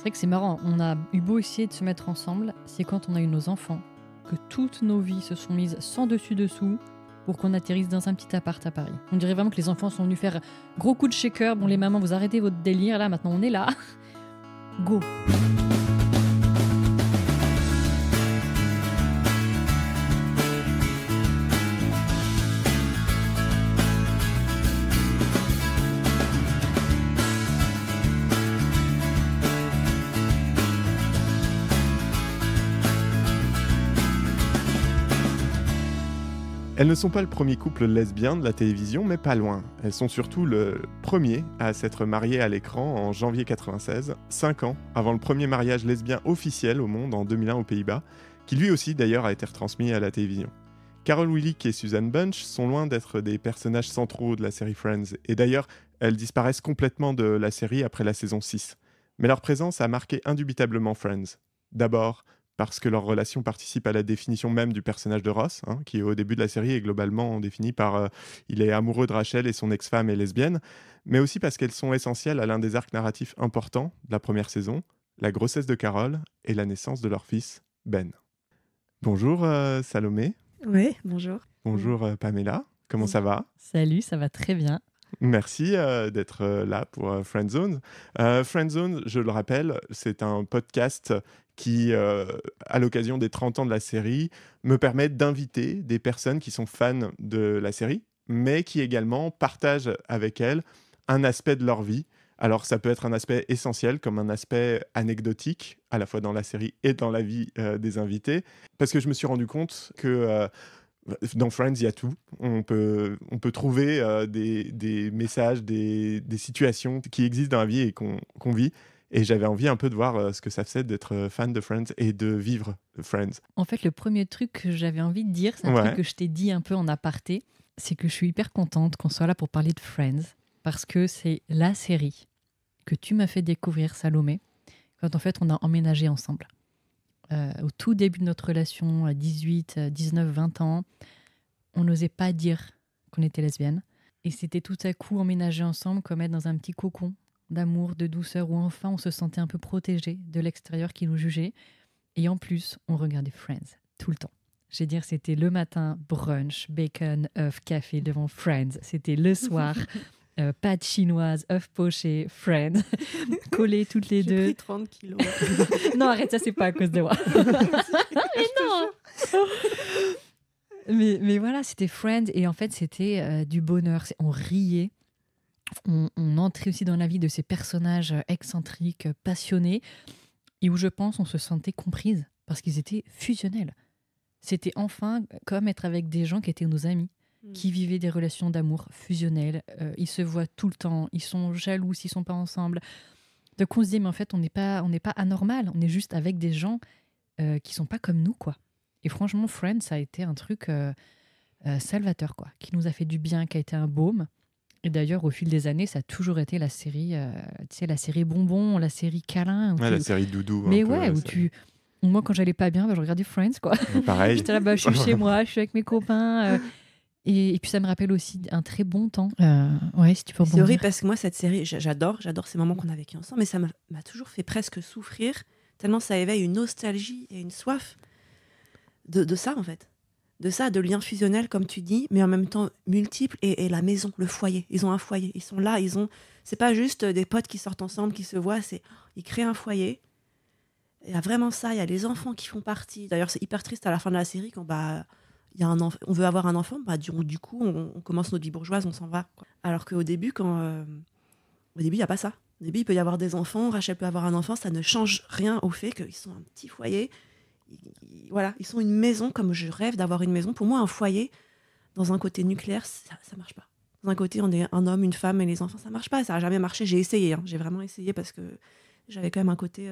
vrai que c'est marrant, on a eu beau essayer de se mettre ensemble, c'est quand on a eu nos enfants que toutes nos vies se sont mises sans dessus-dessous pour qu'on atterrisse dans un petit appart à Paris. On dirait vraiment que les enfants sont venus faire gros coup de shaker. Bon, les mamans, vous arrêtez votre délire, là, maintenant on est là. Go. Elles ne sont pas le premier couple lesbien de la télévision, mais pas loin. Elles sont surtout le premier à s'être mariées à l'écran en janvier 96, 5 ans avant le premier mariage lesbien officiel au monde en 2001 aux Pays-Bas, qui lui aussi d'ailleurs a été retransmis à la télévision. Carol Willick et Susan Bunch sont loin d'être des personnages centraux de la série Friends, et d'ailleurs elles disparaissent complètement de la série après la saison 6. Mais leur présence a marqué indubitablement Friends. D'abord, parce que leur relation participe à la définition même du personnage de Ross, qui au début de la série est globalement défini par il est amoureux de Rachel et son ex-femme est lesbienne, mais aussi parce qu'elles sont essentielles à l'un des arcs narratifs importants de la première saison, la grossesse de Carol et la naissance de leur fils, Ben. Bonjour Salomé. Oui, bonjour. Bonjour Pamela, comment ça va ? Salut, ça va très bien. Merci d'être là pour Friendzone. Friendzone, je le rappelle, c'est un podcast qui, à l'occasion des 30 ans de la série, me permet d'inviter des personnes qui sont fans de la série, mais qui également partagent avec elles un aspect de leur vie. Alors ça peut être un aspect essentiel, comme un aspect anecdotique, à la fois dans la série et dans la vie des invités, parce que je me suis rendu compte que dans Friends, il y a tout. On peut trouver des messages, des situations qui existent dans la vie et qu'on vit. Et j'avais envie un peu de voir ce que ça faisait d'être fan de Friends et de vivre Friends. En fait, le premier truc que j'avais envie de dire, c'est un truc que je t'ai dit un peu en aparté, c'est que je suis hyper contente qu'on soit là pour parler de Friends, parce que c'est la série que tu m'as fait découvrir, Salomé, quand en fait on a emménagé ensemble. Au tout début de notre relation, à 18, 19, 20 ans, on n'osait pas dire qu'on était lesbienne. Et c'était tout à coup emménager ensemble comme être dans un petit cocon d'amour, de douceur, où enfin on se sentait un peu protégé de l'extérieur qui nous jugeait. Et en plus, on regardait Friends tout le temps. Je veux dire, c'était le matin, brunch, bacon, œuf, café devant Friends. C'était le soir, pâtes chinoises, œufs pochés, Friends, collés toutes les deux. J'ai pris 30 kilos. Non, arrête, ça, c'est pas à cause de moi. Mais non. Mais voilà, c'était Friends. Et en fait, c'était du bonheur. On riait. On entrait aussi dans la vie de ces personnages excentriques, passionnés, et où je pense on se sentait comprise, parce qu'ils étaient fusionnels. C'était enfin comme être avec des gens qui étaient nos amis, qui vivaient des relations d'amour fusionnelles. Ils se voient tout le temps, ils sont jaloux s'ils ne sont pas ensemble. Donc on se dit, mais en fait, on n'est pas anormal, on est juste avec des gens qui ne sont pas comme nous, quoi. Et franchement, Friends, ça a été un truc salvateur, quoi, qui nous a fait du bien, qui a été un baume. Et d'ailleurs, au fil des années, ça a toujours été la série, tu sais, la série bonbon, la série câlin. La série doudou. Mais ouais, moi, quand j'allais pas bien, je regardais Friends, quoi. Pareil. J'étais là, je suis chez moi, je suis avec mes copains. Et puis, ça me rappelle aussi un très bon temps. Ouais, si tu peux C'est horrible parce que moi, cette série, j'adore ces moments qu'on a vécu ensemble, mais ça m'a toujours fait presque souffrir, tellement ça éveille une nostalgie et une soif de ça, en fait. De ça, de liens fusionnels, comme tu dis, mais en même temps multiples, et la maison, le foyer. Ils ont un foyer, ils sont là, c'est pas juste des potes qui sortent ensemble, qui se voient, ils créent un foyer. Il y a vraiment ça, il y a les enfants qui font partie. D'ailleurs, c'est hyper triste à la fin de la série quand on veut avoir un enfant, du coup, on commence notre vie bourgeoise, on s'en va, quoi. Alors qu'au début, au début, il n'y a pas ça. Au début, il peut y avoir des enfants, Rachel peut avoir un enfant, ça ne change rien au fait qu'ils sont un petit foyer. Ils sont une maison, comme je rêve d'avoir une maison. Pour moi, un foyer, dans un côté nucléaire, ça marche pas. Dans un côté, on est un homme, une femme et les enfants, ça marche pas. Ça a jamais marché. J'ai essayé, j'ai vraiment essayé parce que j'avais quand même un côté,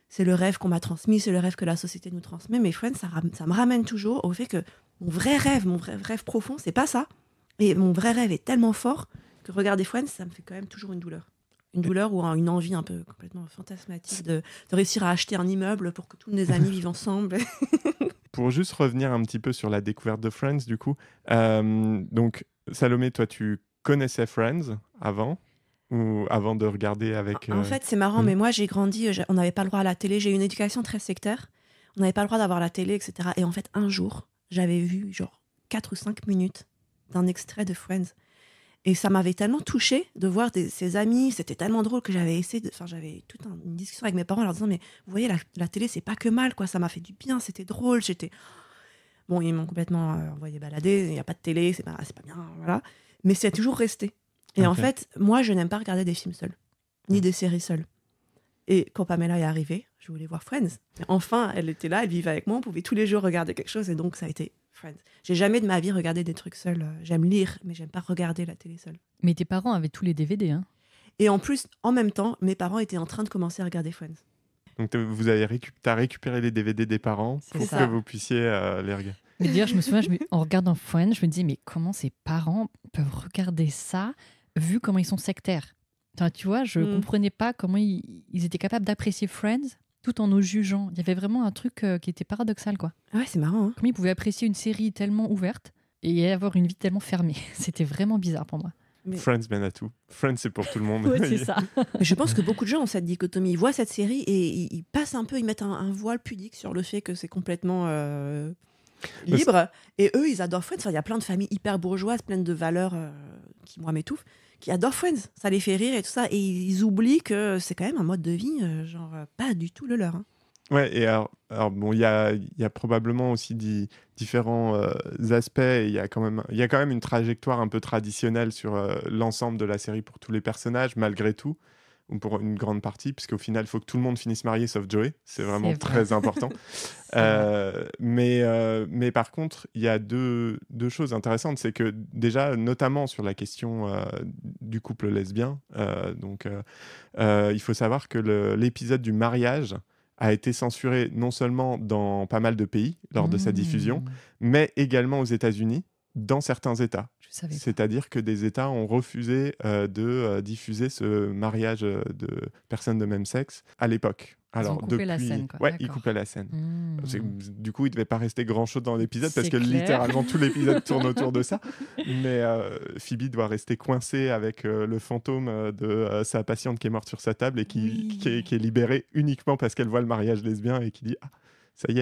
c'est le rêve qu'on m'a transmis, c'est le rêve que la société nous transmet. Mais Friends, ça me ramène toujours au fait que mon vrai rêve profond, c'est pas ça. Et mon vrai rêve est tellement fort que regarder Friends, ça me fait quand même toujours une douleur. Une douleur ou une envie un peu complètement fantasmatique de réussir à acheter un immeuble pour que tous mes amis vivent ensemble. Pour juste revenir un petit peu sur la découverte de Friends, du coup, donc Salomé, toi, tu connaissais Friends avant ? ou avant de regarder avec... En fait, c'est marrant, mais moi, j'ai grandi, on n'avait pas le droit à la télé. J'ai eu une éducation très sectaire. On n'avait pas le droit d'avoir la télé, etc. Et en fait, un jour, j'avais vu genre 4 ou 5 minutes d'un extrait de Friends. Et ça m'avait tellement touchée de voir ses amis. C'était tellement drôle que j'avais essayé de... Enfin, j'avais toute une discussion avec mes parents en leur disant, mais vous voyez, la télé, c'est pas que mal, quoi. Ça m'a fait du bien, c'était drôle. Bon, ils m'ont complètement envoyé balader. Il n'y a pas de télé, c'est pas bien, voilà. Mais c'est toujours resté. Et en fait, moi, je n'aime pas regarder des films seuls, ni des séries seules. Et quand Pamela est arrivée, je voulais voir Friends. Et enfin, elle était là, elle vivait avec moi, on pouvait tous les jours regarder quelque chose, et donc ça a été Friends. J'ai jamais de ma vie regardé des trucs seuls. J'aime lire, mais j'aime pas regarder la télé seule. Mais tes parents avaient tous les DVD, hein. Et en plus, en même temps, mes parents étaient en train de commencer à regarder Friends. Donc t'as récupéré les DVD des parents C'est pour ça. que vous puissiez les regarder. Mais d'ailleurs, je me souviens, en regardant Friends, je me dis, mais comment ces parents peuvent regarder ça, vu comment ils sont sectaires? Enfin, tu vois, je comprenais pas comment ils étaient capables d'apprécier Friends tout en nous jugeant. Il y avait vraiment un truc qui était paradoxal, quoi. Ouais, c'est marrant. Hein. Comment ils pouvaient apprécier une série tellement ouverte et avoir une vie tellement fermée. C'était vraiment bizarre pour moi. Mais... Friends mène à tout. Friends, c'est pour tout le monde. Ouais, c'est ça. Mais je pense que beaucoup de gens ont cette dichotomie. Ils voient cette série et ils passent un peu, ils mettent un voile pudique sur le fait que c'est complètement libre. Et eux, ils adorent Friends. Enfin, il y a plein de familles hyper bourgeoises, pleines de valeurs qui, moi, m'étouffent, qui adorent Friends. Ça les fait rire et tout ça. Et ils oublient que c'est quand même un mode de vie, pas du tout le leur. Hein. Ouais, et alors bon, il y a probablement aussi différents aspects. Il y a quand même une trajectoire un peu traditionnelle sur l'ensemble de la série pour tous les personnages, malgré tout, ou pour une grande partie, puisqu'au final, il faut que tout le monde finisse marié sauf Joey. C'est vraiment très important. Mais par contre, il y a deux choses intéressantes. C'est que déjà, notamment sur la question du couple lesbien, il faut savoir que l'épisode du mariage a été censuré non seulement dans pas mal de pays lors de sa diffusion, mais également aux États-Unis, dans certains États. C'est-à-dire que des États ont refusé de diffuser ce mariage de personnes de même sexe à l'époque. Alors, ils ont coupé la scène, quoi. Ouais, ils coupaient la scène. Du coup, il ne devait pas rester grand-chose dans l'épisode parce que littéralement tout l'épisode tourne autour de ça. Mais Phoebe doit rester coincée avec le fantôme de sa patiente qui est morte sur sa table et qui est libérée uniquement parce qu'elle voit le mariage lesbien et qui dit « Ah, ça y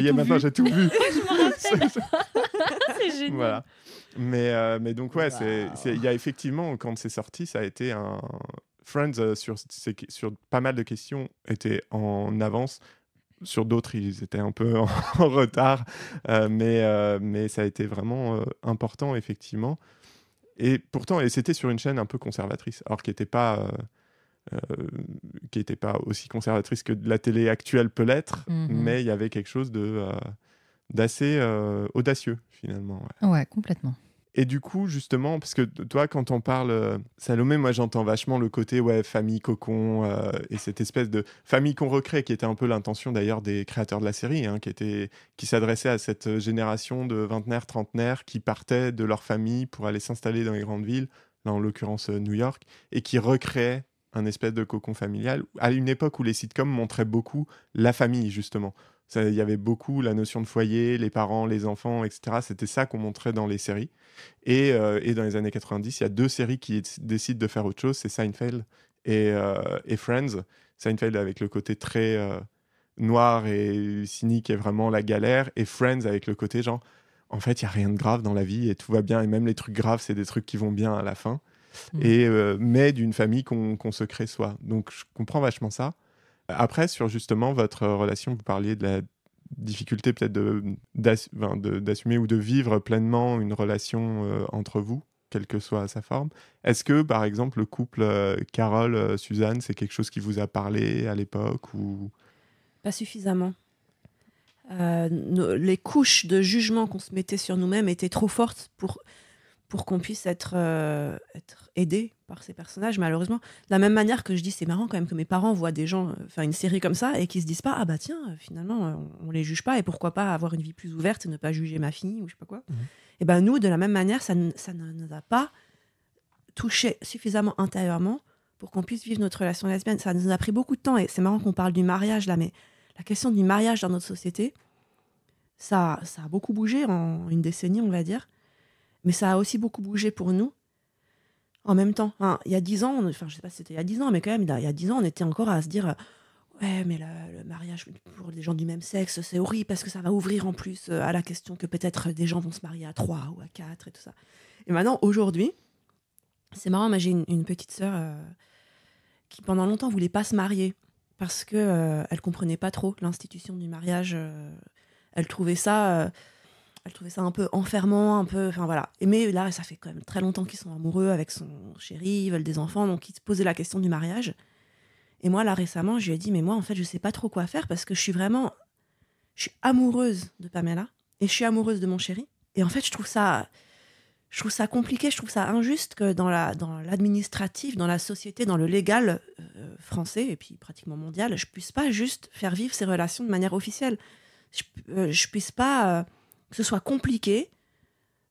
est, maintenant j'ai tout vu. » Je me rappelle. C'est génial. Voilà. Mais donc, ouais, il y a effectivement, quand c'est sorti, ça a été un... Friends, sur pas mal de questions, était en avance. Sur d'autres, ils étaient un peu en retard. Mais ça a été vraiment important, effectivement. Et pourtant, c'était sur une chaîne un peu conservatrice, alors qui n'était pas aussi conservatrice que la télé actuelle peut l'être, mais il y avait quelque chose d'assez audacieux, finalement. Ouais, complètement. Et du coup, justement, parce que toi, quand on parle Salomé, moi j'entends vachement le côté famille cocon et cette espèce de famille qu'on recrée, qui était un peu l'intention d'ailleurs des créateurs de la série, hein, qui s'adressait à cette génération de vingtenaires, trentenaires qui partaient de leur famille pour aller s'installer dans les grandes villes, là en l'occurrence New York, et qui recréaient un espèce de cocon familial, à une époque où les sitcoms montraient beaucoup la famille, justement. Il y avait beaucoup la notion de foyer, les parents, les enfants, etc. C'était ça qu'on montrait dans les séries. Et dans les années 90, il y a deux séries qui décident de faire autre chose, c'est Seinfeld et Friends. Seinfeld avec le côté très noir et cynique et vraiment la galère, et Friends avec le côté genre, en fait, il n'y a rien de grave dans la vie et tout va bien, et même les trucs graves, c'est des trucs qui vont bien à la fin. Mais d'une famille qu'on se crée soi. Donc, je comprends vachement ça. Après, sur justement votre relation, vous parliez de la difficulté peut-être d'assumer ou de vivre pleinement une relation entre vous, quelle que soit sa forme. Est-ce que, par exemple, le couple Carole-Suzanne, c'est quelque chose qui vous a parlé à l'époque ou... Pas suffisamment. Les couches de jugement qu'on se mettait sur nous-mêmes étaient trop fortes pour qu'on puisse être aidé par ces personnages, malheureusement. De la même manière que je dis, c'est marrant quand même que mes parents voient des gens faire une série comme ça et qu'ils se disent pas, ah bah tiens, finalement, on les juge pas et pourquoi pas avoir une vie plus ouverte et ne pas juger ma fille ou je sais pas quoi. Et ben nous, de la même manière, ça ne nous a pas touché suffisamment intérieurement pour qu'on puisse vivre notre relation lesbienne. Ça nous a pris beaucoup de temps et c'est marrant qu'on parle du mariage là, mais la question du mariage dans notre société, ça a beaucoup bougé en une décennie, on va dire. Mais ça a aussi beaucoup bougé pour nous. en même temps. Enfin, il y a 10 ans, je sais pas si c'était il y a 10 ans, mais quand même, il y a 10 ans, on était encore à se dire ouais, mais le mariage pour les gens du même sexe, c'est horrible parce que ça va ouvrir en plus à la question que peut-être des gens vont se marier à 3 ou à 4 et tout ça. Et maintenant, aujourd'hui, c'est marrant, moi j'ai une petite sœur qui pendant longtemps voulait pas se marier parce que elle comprenait pas trop l'institution du mariage. Elle trouvait ça un peu enfermant, un peu, enfin voilà. Mais là, ça fait quand même très longtemps qu'ils sont amoureux avec son chéri, ils veulent des enfants, donc ils se posaient la question du mariage. Et moi, là, récemment, je lui ai dit, mais moi, en fait, je sais pas trop quoi faire parce que je suis amoureuse de Pamela et je suis amoureuse de mon chéri. Et en fait, je trouve ça compliqué, je trouve ça injuste que dans l'administratif, dans la société, dans le légal français et puis pratiquement mondial, je puisse pas juste faire vivre ces relations de manière officielle. Je puisse pas que ce soit compliqué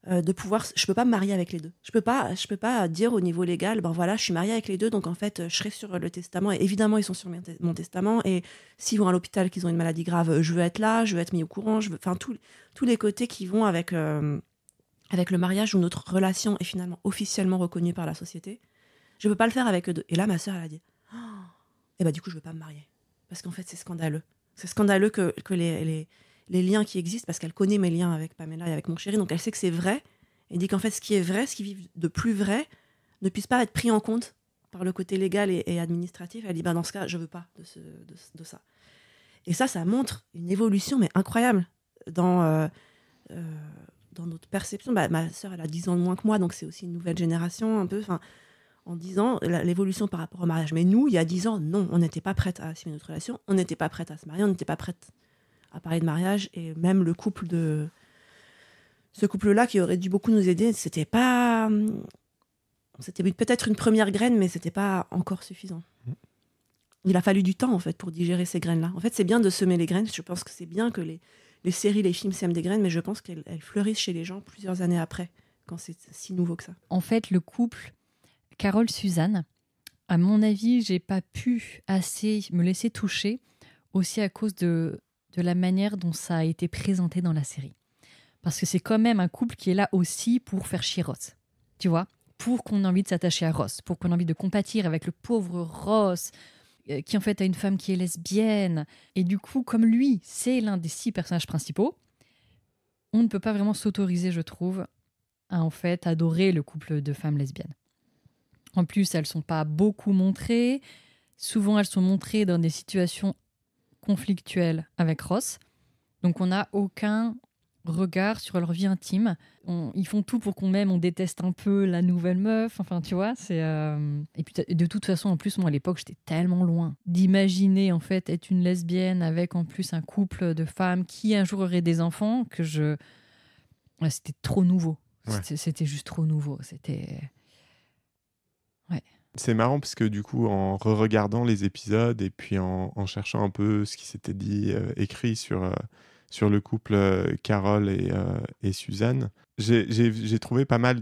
de pouvoir. Je peux pas me marier avec les deux. Je peux pas dire au niveau légal, ben voilà, je suis mariée avec les deux, donc en fait, je serai sur le testament. Et évidemment, ils sont sur mon testament. Et s'ils vont à l'hôpital, qu'ils ont une maladie grave, je veux être là, je veux être mis au courant. Enfin, tous les côtés qui vont avec le mariage où notre relation est finalement officiellement reconnue par la société. Je peux pas le faire avec eux deux. Et là, ma sœur, elle a dit, et bah du coup, je veux pas me marier parce qu'en fait, c'est scandaleux. C'est scandaleux que les liens qui existent, parce qu'elle connaît mes liens avec Pamela et avec mon chéri, donc elle sait que c'est vrai, et dit qu'en fait, ce qui est vrai, ce qui vit de plus vrai, ne puisse pas être pris en compte par le côté légal et administratif. Elle dit, dans ce cas, je veux pas de ça. Et ça montre une évolution, mais incroyable, dans notre perception. Ma sœur, elle a 10 ans de moins que moi, donc c'est aussi une nouvelle génération, un peu, en 10 ans, l'évolution par rapport au mariage. Mais nous, il y a 10 ans, non, on n'était pas prête à assumer notre relation, on n'était pas prête à se marier, on n'était pas prête à parler de mariage, et même ce couple-là qui aurait dû beaucoup nous aider, c'était peut-être une première graine, mais c'était pas encore suffisant. Il a fallu du temps en fait pour digérer ces graines-là. En fait, c'est bien de semer les graines. Je pense que c'est bien que les séries, les films sèment des graines, mais je pense qu'elles fleurissent chez les gens plusieurs années après, quand c'est si nouveau que ça. En fait, le couple Carole-Suzanne, à mon avis, j'ai pas pu assez me laisser toucher, aussi à cause de la manière dont ça a été présenté dans la série. Parce que c'est quand même un couple qui est là aussi pour faire chier Ross. Tu vois ? Pour qu'on ait envie de s'attacher à Ross, pour qu'on ait envie de compatir avec le pauvre Ross, qui en fait a une femme qui est lesbienne. Et du coup, comme lui, c'est l'un des 6 personnages principaux, on ne peut pas vraiment s'autoriser, je trouve, à en fait adorer le couple de femmes lesbiennes. En plus, elles ne sont pas beaucoup montrées. Souvent, elles sont montrées dans des situations conflictuelles avec Ross. Donc, on n'a aucun regard sur leur vie intime. Ils font tout pour qu'on m'aime, on déteste un peu la nouvelle meuf. Enfin, tu vois, c'est... Et puis, de toute façon, en plus, moi, à l'époque, j'étais tellement loin d'imaginer, en fait, être une lesbienne avec, en plus, un couple de femmes qui, un jour, auraient des enfants, que je... Ouais, c'était trop nouveau. Ouais. C'était juste trop nouveau. C'était... Ouais. C'est marrant parce que du coup, en re-regardant les épisodes et puis en cherchant un peu ce qui s'était dit, écrit sur le couple Carole et Suzanne, j'ai trouvé pas mal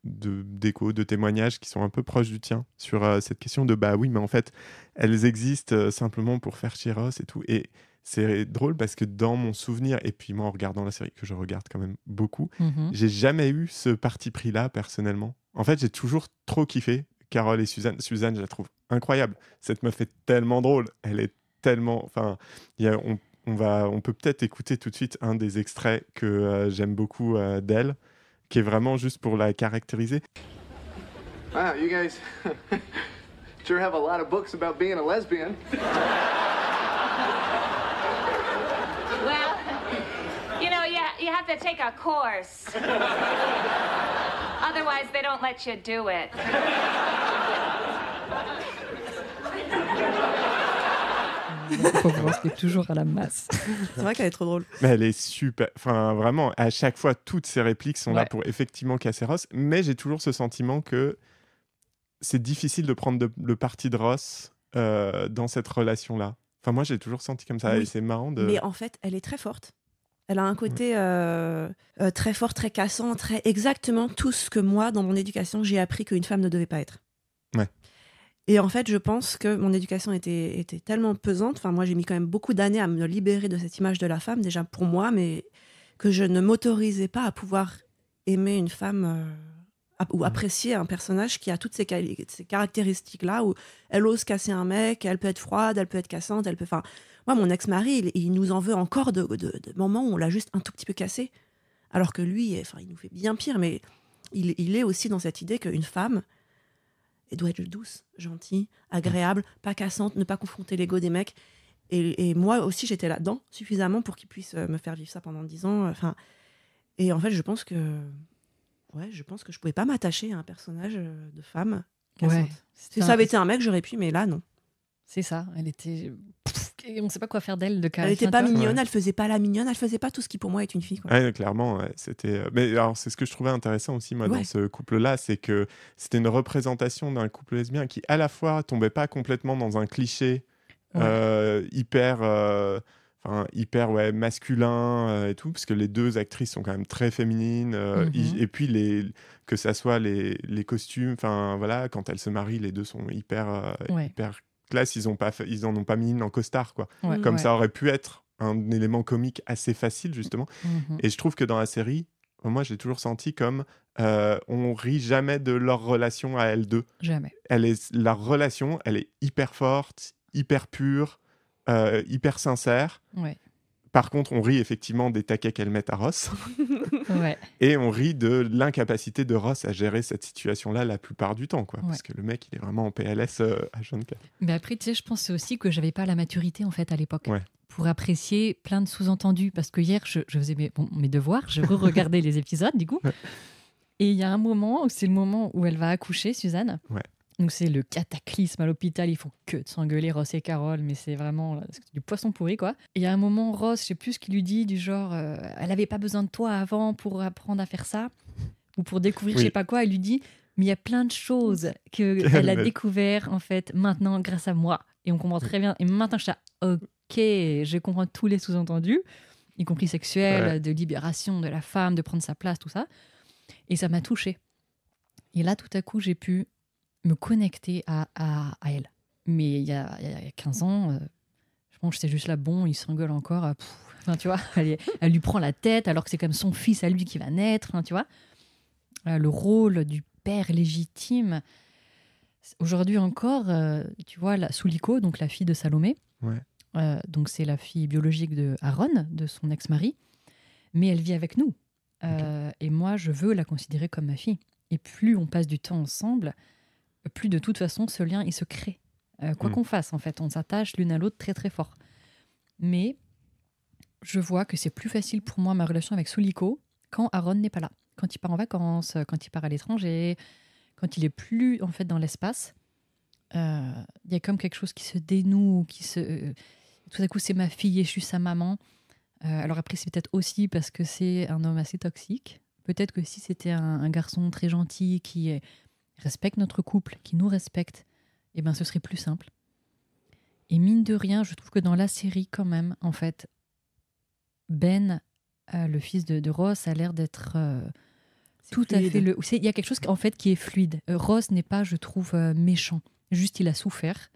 d'échos, de témoignages qui sont un peu proches du tien sur cette question de bah oui, mais en fait, elles existent simplement pour faire chier Ross et tout. Et c'est drôle parce que dans mon souvenir, et puis moi en regardant la série que je regarde quand même beaucoup, j'ai jamais eu ce parti pris-là personnellement. En fait, j'ai toujours trop kiffé Carole et Suzanne. Suzanne, je la trouve incroyable. Cette meuf est tellement drôle. Elle est tellement... Enfin, on peut peut-être écouter tout de suite un des extraits que j'aime beaucoup d'elle, qui est vraiment juste pour la caractériser. Wow, you guys sure have a lot of books about being a lesbian. Well, you know, you have to take a course. Otherwise, they don't let you do it. Faut voir ce qui est toujours à la masse. C'est vrai qu'elle est trop drôle. Mais elle est super. Enfin, vraiment, à chaque fois, toutes ces répliques sont là pour effectivement casser Ross. Mais j'ai toujours ce sentiment que c'est difficile de prendre le parti de Ross dans cette relation-là. Enfin, moi, j'ai toujours senti comme ça. Oui. Et c'est marrant de... Mais en fait, elle est très forte. Elle a un côté très fort, très cassant, très exactement tout ce que moi, dans mon éducation, j'ai appris qu'une femme ne devait pas être. Ouais. Et en fait, je pense que mon éducation était tellement pesante. Enfin, moi, j'ai mis quand même beaucoup d'années à me libérer de cette image de la femme, déjà pour moi, mais que je ne m'autorisais pas à pouvoir aimer une femme, ou apprécier un personnage qui a toutes ces caractéristiques-là, où elle ose casser un mec, elle peut être froide, elle peut être cassante, elle peut... Enfin, moi, mon ex-mari, il nous en veut encore de moments où on l'a juste un tout petit peu cassé. Alors que lui, il nous fait bien pire, mais il est aussi dans cette idée qu'une femme, elle doit être douce, gentille, agréable, pas cassante, ne pas confronter l'ego des mecs. Et moi aussi, j'étais là-dedans suffisamment pour qu'il puisse me faire vivre ça pendant 10 ans. Et en fait, je pense que je pouvais pas m'attacher à un personnage de femme cassante. Ouais, Si ça avait été un mec, j'aurais pu, mais là, non. C'est ça, elle était... on ne sait pas quoi faire d'elle de Elle n'était pas mignonne. mignonne, elle faisait pas la mignonne, elle faisait pas tout ce qui pour moi est une fille. Quoi. Ouais, clairement, ouais, c'était. Mais alors, c'est ce que je trouvais intéressant aussi, moi, dans ce couple-là, c'est que c'était une représentation d'un couple lesbien qui, à la fois, tombait pas complètement dans un cliché hyper masculin et tout, parce que les deux actrices sont quand même très féminines. Et puis, que ça soit les costumes, voilà, quand elles se marient, les deux sont hyper classe. Ils en ont pas mis une en costard, quoi. Ouais. Comme ça aurait pu être un élément comique assez facile, justement. Et je trouve que dans la série, moi, j'ai toujours senti comme on rit jamais de leur relation à elles deux. Jamais. Leur relation, elle est hyper forte, hyper pure, hyper sincère. Ouais. Par contre, on rit effectivement des taquets qu'elles mettent à Ross. Ouais. Et on rit de l'incapacité de Ross à gérer cette situation-là la plupart du temps, quoi. Ouais. Parce que le mec, il est vraiment en PLS à H24. Mais après, tu sais, je pense aussi que j'avais pas la maturité, en fait, à l'époque. Ouais. Pour apprécier plein de sous-entendus. Parce que hier, je faisais mes devoirs, je re-regardais les épisodes, du coup. Et il y a un moment, c'est le moment où elle va accoucher, Suzanne. Ouais. Donc c'est le cataclysme à l'hôpital, ils font que de s'engueuler, Ross et Carol, mais c'est vraiment du poisson pourri, quoi. Et il y a un moment, Ross, je sais plus ce qu'il lui dit, du genre, elle avait pas besoin de toi avant pour apprendre à faire ça, ou pour découvrir je sais pas quoi, elle lui dit, mais il y a plein de choses qu'elle a découvert, en fait, maintenant, grâce à moi. Et on comprend très bien. Et maintenant, je suis là, ok, je comprends tous les sous-entendus, y compris sexuels, de libération de la femme, de prendre sa place, tout ça. Et ça m'a touchée. Et là, tout à coup, j'ai pu me connecter à elle. Mais il y a 15 ans, je pense que c'était juste là, bon, il s'engueule encore. Enfin, tu vois, elle lui prend la tête alors que c'est comme son fils à lui qui va naître. Hein, tu vois, le rôle du père légitime. Aujourd'hui encore, tu vois, Souliko, donc la fille de Salomé, donc c'est la fille biologique de Aaron, de son ex-mari, mais elle vit avec nous. Et moi, je veux la considérer comme ma fille. Et plus on passe du temps ensemble, plus de toute façon, ce lien, il se crée. Quoi qu'on fasse, en fait, on s'attache l'une à l'autre très, très fort. Mais je vois que c'est plus facile pour moi, ma relation avec Souliko, quand Aaron n'est pas là. Quand il part en vacances, quand il part à l'étranger, quand il est plus, en fait, dans l'espace. Il y a comme quelque chose qui se dénoue, tout à coup, c'est ma fille et je suis sa maman. Alors après, c'est peut-être aussi parce que c'est un homme assez toxique. Peut-être que si c'était un garçon très gentil qui respecte notre couple, qui nous respecte, eh ben, ce serait plus simple. Et mine de rien, je trouve que dans la série, quand même, en fait, Ben, le fils de Ross, a l'air d'être tout à fait... Il y a quelque chose en fait, qui est fluide. Ross n'est pas, je trouve, méchant. Juste, il a souffert.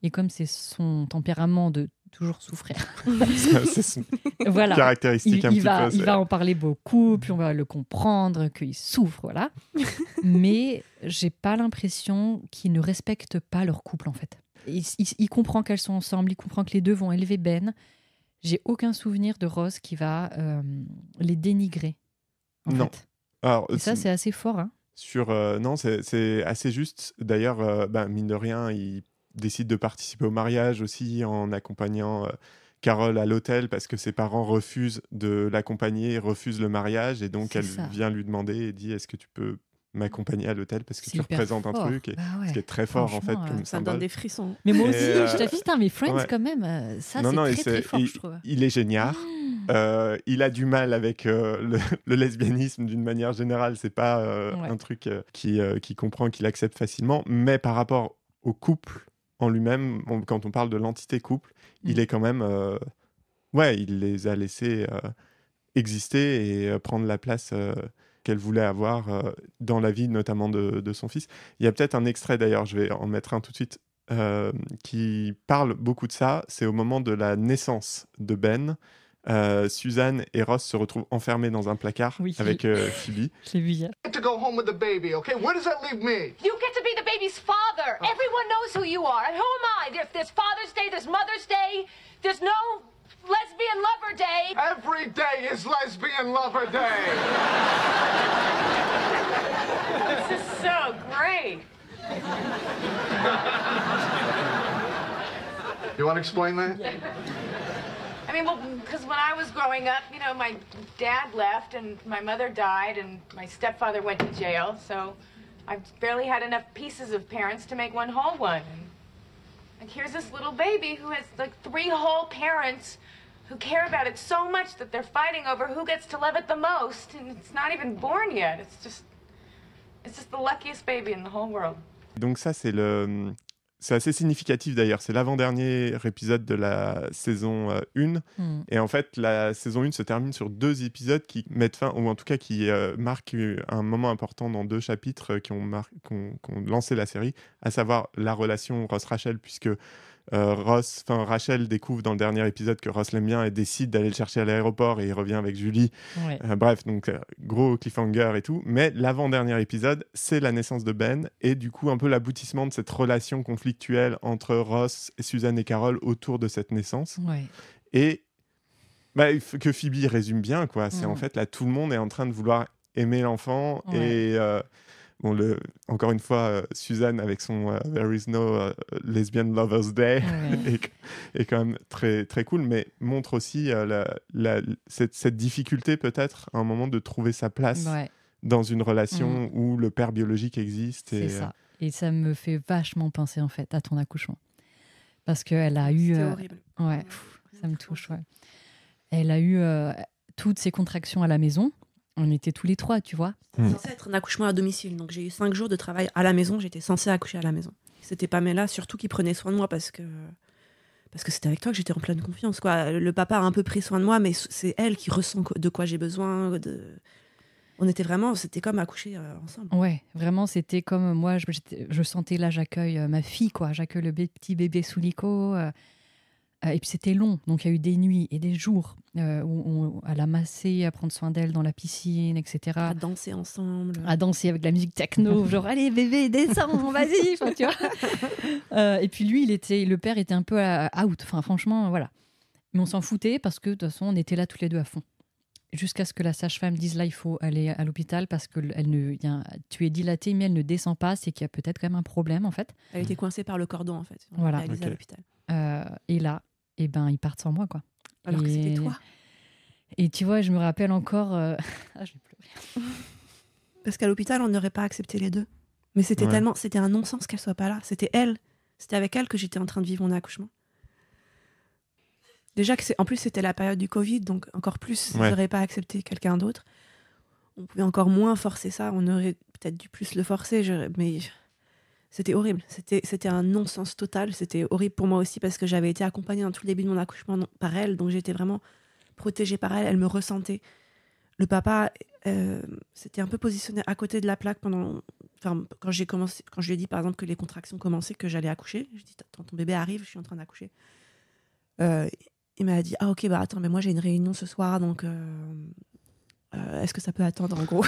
Et comme c'est son tempérament de toujours souffrir. C'est son voilà. caractéristique un petit peu. Il va en parler beaucoup, puis on va le comprendre, qu'il souffre, voilà. Mais j'ai pas l'impression qu'il ne respecte pas leur couple, en fait. Il comprend qu'elles sont ensemble, il comprend que les deux vont élever Ben. J'ai aucun souvenir de Ross qui va les dénigrer, en fait. Alors, et ça, c'est assez fort, hein. Non, c'est assez juste. D'ailleurs, mine de rien, il décide de participer au mariage aussi en accompagnant Carol à l'hôtel parce que ses parents refusent de l'accompagner, refusent le mariage et donc elle vient lui demander et dit est-ce que tu peux m'accompagner à l'hôtel parce que tu représentes un truc et ce qui est très fort en fait comme ça donne des frissons. Mais moi aussi, je t'affiche, mais Friends quand même, ça c'est très fort, je trouve. Il est génial. Il a du mal avec le lesbianisme d'une manière générale, c'est pas un truc qui comprend, qu'il accepte facilement, mais par rapport au couple en lui-même, quand on parle de l'entité couple, il est quand même... il les a laissés exister et prendre la place qu'elle voulait avoir dans la vie, notamment de son fils. Il y a peut-être un extrait, d'ailleurs, je vais en mettre un tout de suite, qui parle beaucoup de ça. C'est au moment de la naissance de Ben. Suzanne et Ross se retrouvent enfermés dans un placard Oui. avec Phoebe. Je l'ai vu hier. I get to go home with the baby, okay? Where does that leave me? You get to be the baby's father. Everyone knows who you are. And who am I? There's Father's Day, there's Mother's Day, there's no Lesbian Lover Day. Every day is Lesbian Lover Day. This is so great. You want to explain that? I mean, well, because when I was growing up, you know, my dad left and my mother died and my stepfather went to jail, so I've barely had enough pieces of parents to make one whole one. And, like, here's this little baby who has, like, 3 whole parents who care about it so much that they're fighting over who gets to love it the most, and it's not even born yet. It's just the luckiest baby in the whole world. Donc ça, c'est assez significatif d'ailleurs. C'est l'avant-dernier épisode de la saison 1. Et en fait, la saison 1 se termine sur 2 épisodes qui mettent fin, ou en tout cas qui marquent un moment important dans 2 chapitres qui ont lancé la série, à savoir la relation Ross-Rachel, puisque Rachel découvre dans le dernier épisode que Ross l'aime bien et décide d'aller le chercher à l'aéroport et il revient avec Julie. Ouais. Bref, donc gros cliffhanger et tout. Mais l'avant-dernier épisode, c'est la naissance de Ben et du coup un peu l'aboutissement de cette relation conflictuelle entre Ross, et Suzanne et Carol autour de cette naissance. Ouais. Et que Phoebe résume bien, quoi. C'est en fait là, tout le monde est en train de vouloir aimer l'enfant et... Bon, encore une fois, Suzanne avec son There is no lesbian lovers day est quand même très, très cool, mais montre aussi cette difficulté peut-être à un moment de trouver sa place dans une relation où le père biologique existe. C'est ça. Et ça me fait vachement penser en fait à ton accouchement. Parce qu'elle a eu... C'était horrible. Ouais, ça me touche, ouais. Elle a eu toutes ses contractions à la maison. On était tous les 3, tu vois. C'était censé être un accouchement à domicile. Donc j'ai eu 5 jours de travail à la maison. J'étais censée accoucher à la maison. C'était Pamela surtout qui prenait soin de moi parce que c'était avec toi que j'étais en pleine confiance, quoi. Le papa a un peu pris soin de moi, mais c'est elle qui ressent de quoi j'ai besoin. C'était comme accoucher ensemble. Ouais, vraiment, c'était comme moi, je sentais là, j'accueille ma fille, quoi. J'accueille le petit bébé sous l'ico. Et puis c'était long, donc il y a eu des nuits et des jours où à la masser, à prendre soin d'elle dans la piscine, etc. À danser ensemble. À danser avec de la musique techno, genre allez bébé, descends, vas-y, enfin, tu vois. Et puis lui, le père était un peu out, enfin franchement, voilà. Mais on s'en foutait parce que de toute façon, on était là tous les 2 à fond. Jusqu'à ce que la sage-femme dise là, il faut aller à l'hôpital parce que tu es dilatée, mais elle ne descend pas, c'est qu'il y a peut-être quand même un problème en fait. Elle était coincée par le cordon en fait. Voilà. Réalisée à l'hôpital. Et là, ils partent sans moi, quoi. Alors que c'était toi. Et tu vois, je me rappelle encore... je vais pleurer. Parce qu'à l'hôpital, on n'aurait pas accepté les 2. Mais c'était c'était un non-sens qu'elle soit pas là. C'était avec elle que j'étais en train de vivre mon accouchement. Déjà en plus c'était la période du Covid, donc encore plus, ils n'auraient pas accepté quelqu'un d'autre. On pouvait encore moins forcer ça. On aurait peut-être dû plus le forcer, mais c'était horrible. C'était un non-sens total. C'était horrible pour moi aussi parce que j'avais été accompagnée dans tout le début de mon accouchement par elle, donc j'étais vraiment protégée par elle. Elle me ressentait. Le papa s'était un peu positionné à côté de la plaque quand je lui ai dit par exemple que les contractions commençaient, que j'allais accoucher. Je lui ai dit attends, ton bébé arrive, je suis en train d'accoucher. Il m'a dit ok, bah attends, mais moi j'ai une réunion ce soir, donc est-ce que ça peut attendre en gros?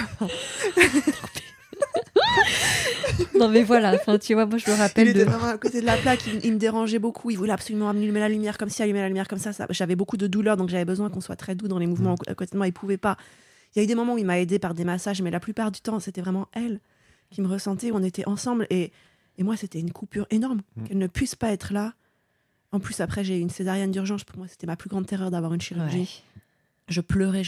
Non mais voilà, tu vois, moi je me rappelle. Il était vraiment à côté de la plaque, il me dérangeait beaucoup, il voulait absolument allumer la lumière comme ci, allumer la lumière comme ça. J'avais beaucoup de douleur, donc j'avais besoin qu'on soit très doux dans les mouvements à côté de moi. Il pouvait pas. Il y a eu des moments où il m'a aidé par des massages, mais la plupart du temps c'était vraiment elle qui me ressentait, on était ensemble et moi c'était une coupure énorme, qu'elle ne puisse pas être là. En plus après j'ai eu une césarienne d'urgence, pour moi c'était ma plus grande terreur d'avoir une chirurgie. Ouais. Je pleurais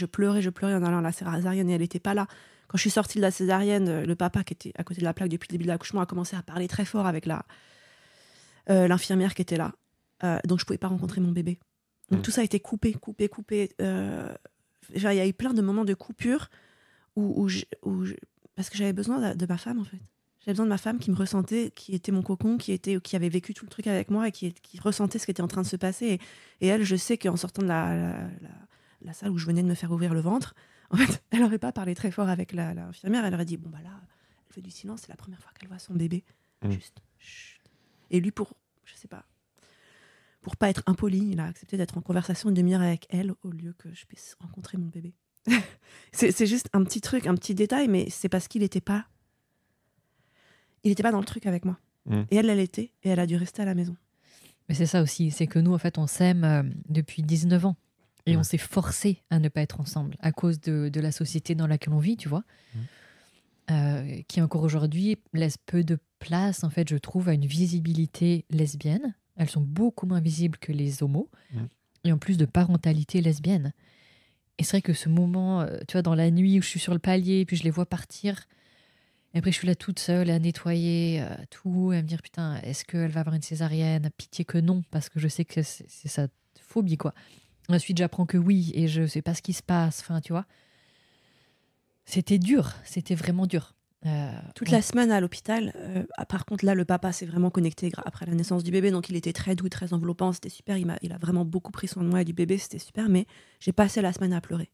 en allant à la césarienne et elle était pas là. Quand je suis sortie de la césarienne, le papa qui était à côté de la plaque depuis le début de l'accouchement a commencé à parler très fort avec l'infirmière qui était là. Donc je pouvais pas rencontrer mon bébé. Donc tout ça a été coupé. Il y a eu plein de moments de coupure parce que j'avais besoin de ma femme en fait. J'avais besoin de ma femme qui me ressentait, qui était mon cocon, qui avait vécu tout le truc avec moi et qui ressentait ce qui était en train de se passer. Et elle, je sais qu'en sortant de la salle où je venais de me faire ouvrir le ventre, en fait, elle n'aurait pas parlé très fort avec l'infirmière. Elle aurait dit bon bah là, elle fait du silence, c'est la première fois qu'elle voit son bébé. Juste. Chut. Et lui, pour pour pas être impoli, il a accepté d'être en conversation une demi-heure avec elle au lieu que je puisse rencontrer mon bébé. C'est juste un petit truc, un petit détail, mais c'est parce qu'il était pas dans le truc avec moi. Et elle l'était, et elle a dû rester à la maison. Mais c'est ça aussi, c'est que nous, en fait, on s'aime depuis 19 ans. Et on s'est forcé à ne pas être ensemble à cause de la société dans laquelle on vit, tu vois. Qui encore aujourd'hui laisse peu de place, en fait, je trouve, à une visibilité lesbienne. Elles sont beaucoup moins visibles que les homos. Et en plus de parentalité lesbienne. Et c'est vrai que ce moment, tu vois, dans la nuit où je suis sur le palier, puis je les vois partir, et après je suis là toute seule à nettoyer tout, et à me dire, putain, est-ce qu'elle va avoir une césarienne? Pitié que non, parce que je sais que c'est sa phobie, quoi. Ensuite, j'apprends que oui, et je sais pas ce qui se passe, enfin, tu vois. C'était dur, c'était vraiment dur. Toute la semaine à l'hôpital, par contre, là, le papa s'est vraiment connecté après la naissance du bébé, donc il était très doux, très enveloppant, c'était super, il a vraiment beaucoup pris soin de moi et du bébé, c'était super, mais j'ai passé la semaine à pleurer.